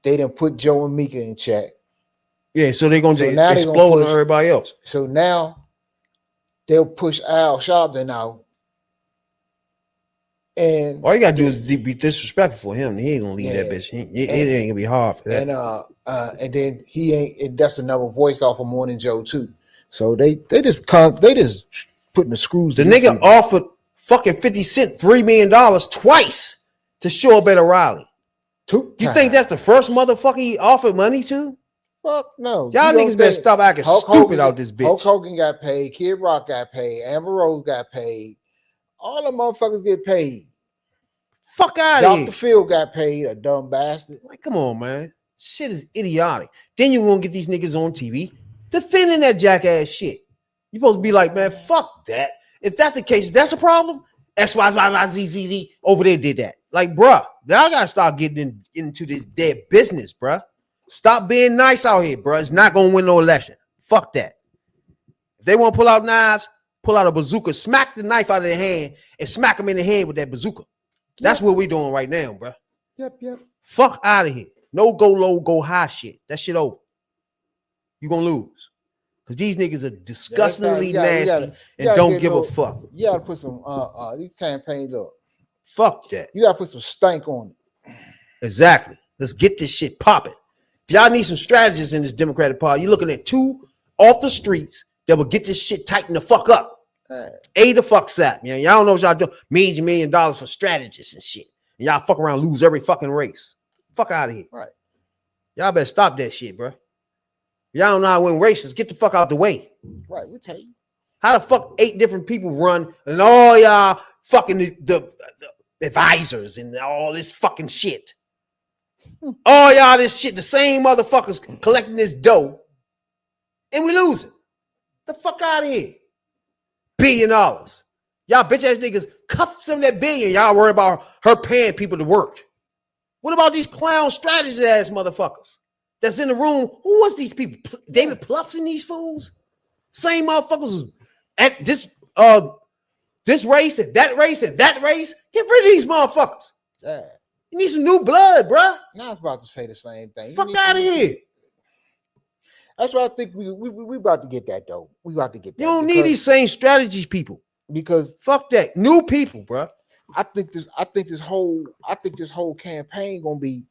L: they done put Joe and Mika in check.
K: Yeah, so they're gonna explode on everybody else.
L: So now they'll push Al Sharpton out. And
K: all you gotta do is be disrespectful for him. He ain't gonna leave that bitch. It ain't gonna be hard for that.
L: And then he ain't. And that's another voice off of Morning Joe too. So they just putting the screws.
K: The nigga offered fucking 50 Cent $3 million twice to show up at a rally. You think that's the first motherfucker he offered money to?
L: Fuck no.
K: Y'all niggas better stop acting stupid out this bitch.
L: Hulk Hogan got paid. Kid Rock got paid. Amber Rose got paid. All the motherfuckers get paid.
K: Fuck out of here.
L: Dr. Phil got paid, a dumb bastard.
K: Like, come on, man. Shit is idiotic. Then you won't get these niggas on TV defending that jackass shit. You supposed to be like, man, fuck that. If that's the case, that's a problem. X, Y, Y, Z, Z, Z over there did that. Like, bruh, y'all gotta start getting into this dead business, bruh. Stop being nice out here, bruh. It's not gonna win no election. Fuck that. If they want to pull out knives, pull out a bazooka, smack the knife out of their hand, and smack them in the head with that bazooka. That's what we doing right now, bruh.
L: Yep.
K: Fuck out of here. No go low, go high shit. That shit over. You gonna lose. Because these niggas are disgustingly nasty and don't give a fuck.
L: You gotta put some these campaigns up.
K: Fuck that.
L: You gotta put some stank on it.
K: Exactly. Let's get this shit popping. If y'all need some strategists in this Democratic Party, you're looking at two off the streets that will get this shit tightened the fuck up. The fuck sap, man. Y'all don't know what y'all do. Millions and $1 million for strategists and shit. And y'all fuck around, lose every fucking race. Fuck out of here.
L: Right.
K: Y'all better stop that shit, bro. Y'all don't know how to win races. Get the fuck out the way.
L: Right, we tell you.
K: How the fuck 8 different people run and all y'all fucking the advisors and all this fucking shit. All y'all this shit, the same motherfuckers collecting this dough, and we losing. The fuck out of here. $1 billion. Y'all bitch ass niggas cuff some of that billion. Y'all worry about her paying people to work. What about these clown strategist ass motherfuckers that's in the room? Who was these people? David Pluffs and these fools? Same motherfuckers was at this race and that race and that race. Get rid of these motherfuckers.
L: Yeah.
K: You need some new blood, bruh.
L: Now I was about to say the same thing.
K: Fuck out of here.
L: That's what I think we about to get that though. We about to get that.
K: You don't need these same strategies, people.
L: Because
K: fuck that. New people, bruh.
L: I think this whole campaign gonna be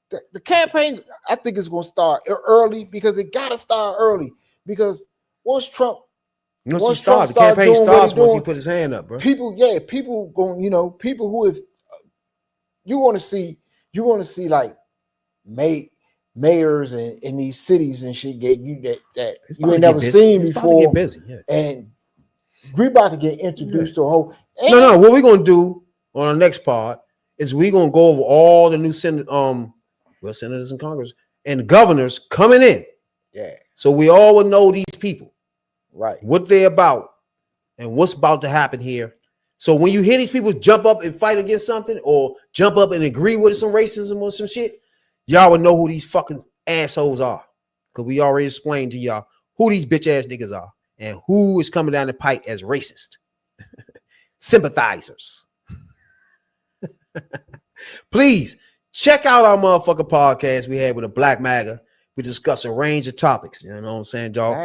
L: the campaign. I think it's gonna start early because it gotta start early. Because once Trump
K: the campaign starts once he put his hand up, bro.
L: People going, people who is you want to see like mayors in these cities and shit get you that you ain't never seen before.
K: Get busy, yeah.
L: And we about to get introduced to a whole.
K: No. What we're gonna do on our next part is we're gonna go over all the new senators in Congress and governors coming in.
L: Yeah.
K: So we all would know these people,
L: right?
K: What they're about and what's about to happen here. So when you hear these people jump up and fight against something or jump up and agree with some racism or some shit, y'all would know who these fucking assholes are. Because we already explained to y'all who these bitch ass niggas are and who is coming down the pipe as racist. Sympathizers. Please check out our motherfucking podcast we had with a Black MAGA. We discuss a range of topics. You know what I'm saying, dog?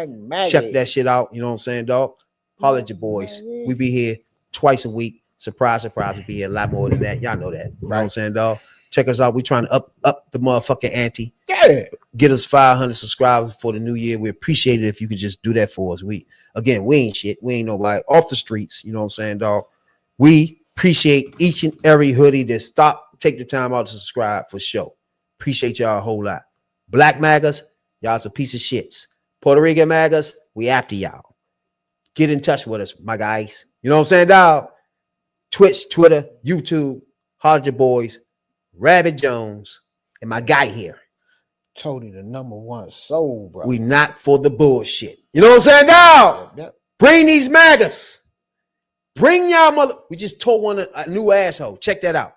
K: Check that shit out. You know what I'm saying, dog? Holla at your boys. We be here twice a week. Surprise, surprise. We be here a lot more than that. Y'all know that. You know what I'm saying, dog? Check us out. We trying to up the motherfucking ante.
L: Yeah.
K: Get us 500 subscribers for the new year. We appreciate it if you could just do that for us. We ain't shit. We ain't nobody off the streets. You know what I'm saying, dog? We appreciate each and every hoodie that take the time out to subscribe for sure. Appreciate y'all a whole lot. Black MAGAs, y'all's a piece of shits. Puerto Rican MAGAs, we after y'all. Get in touch with us, my guys. You know what I'm saying, dog? Twitch, Twitter, YouTube, holla at your boys. Rabbit Jones and my guy here.
L: Tony, the #1 soul, bro.
K: We not for the bullshit. You know what I'm saying, dog?
L: Yep.
K: Bring these MAGAs. Bring y'all mother. We just told one a new asshole. Check that out.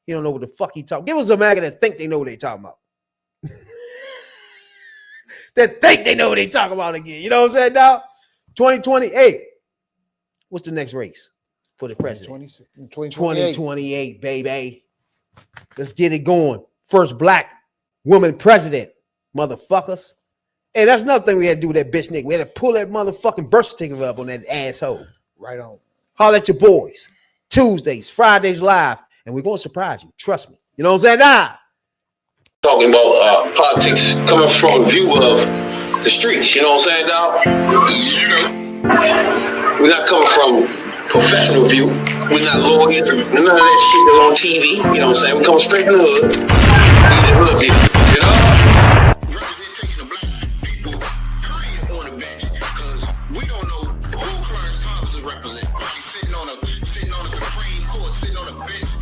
K: He don't know what the fuck he talking. Give us a MAGA that think they know what they talking about. That think they know what they talking about again. You know what I'm saying, dog? 2020. Hey, what's the next race for the president? 2028, baby. Let's get it going. First black woman president, motherfuckers. Hey, that's another thing we had to do with that bitch nigga. We had to pull that motherfucking birth certificate up on that asshole.
L: Right on.
K: Holler at your boys. Tuesdays, Fridays live. And we're going to surprise you. Trust me. You know what I'm saying? Nah.
J: Talking about politics coming from a view of the streets, you know what I'm saying, dog? We're not coming from professional view. We're not lawyers, none of that shit that's on TV, you know what I'm saying? We come straight from the hood. We the hood view, you know? Representation of black people, period, on the bench. Because we don't know who Clarence Thomas is representing. He's sitting on a Supreme Court, sitting on a bench.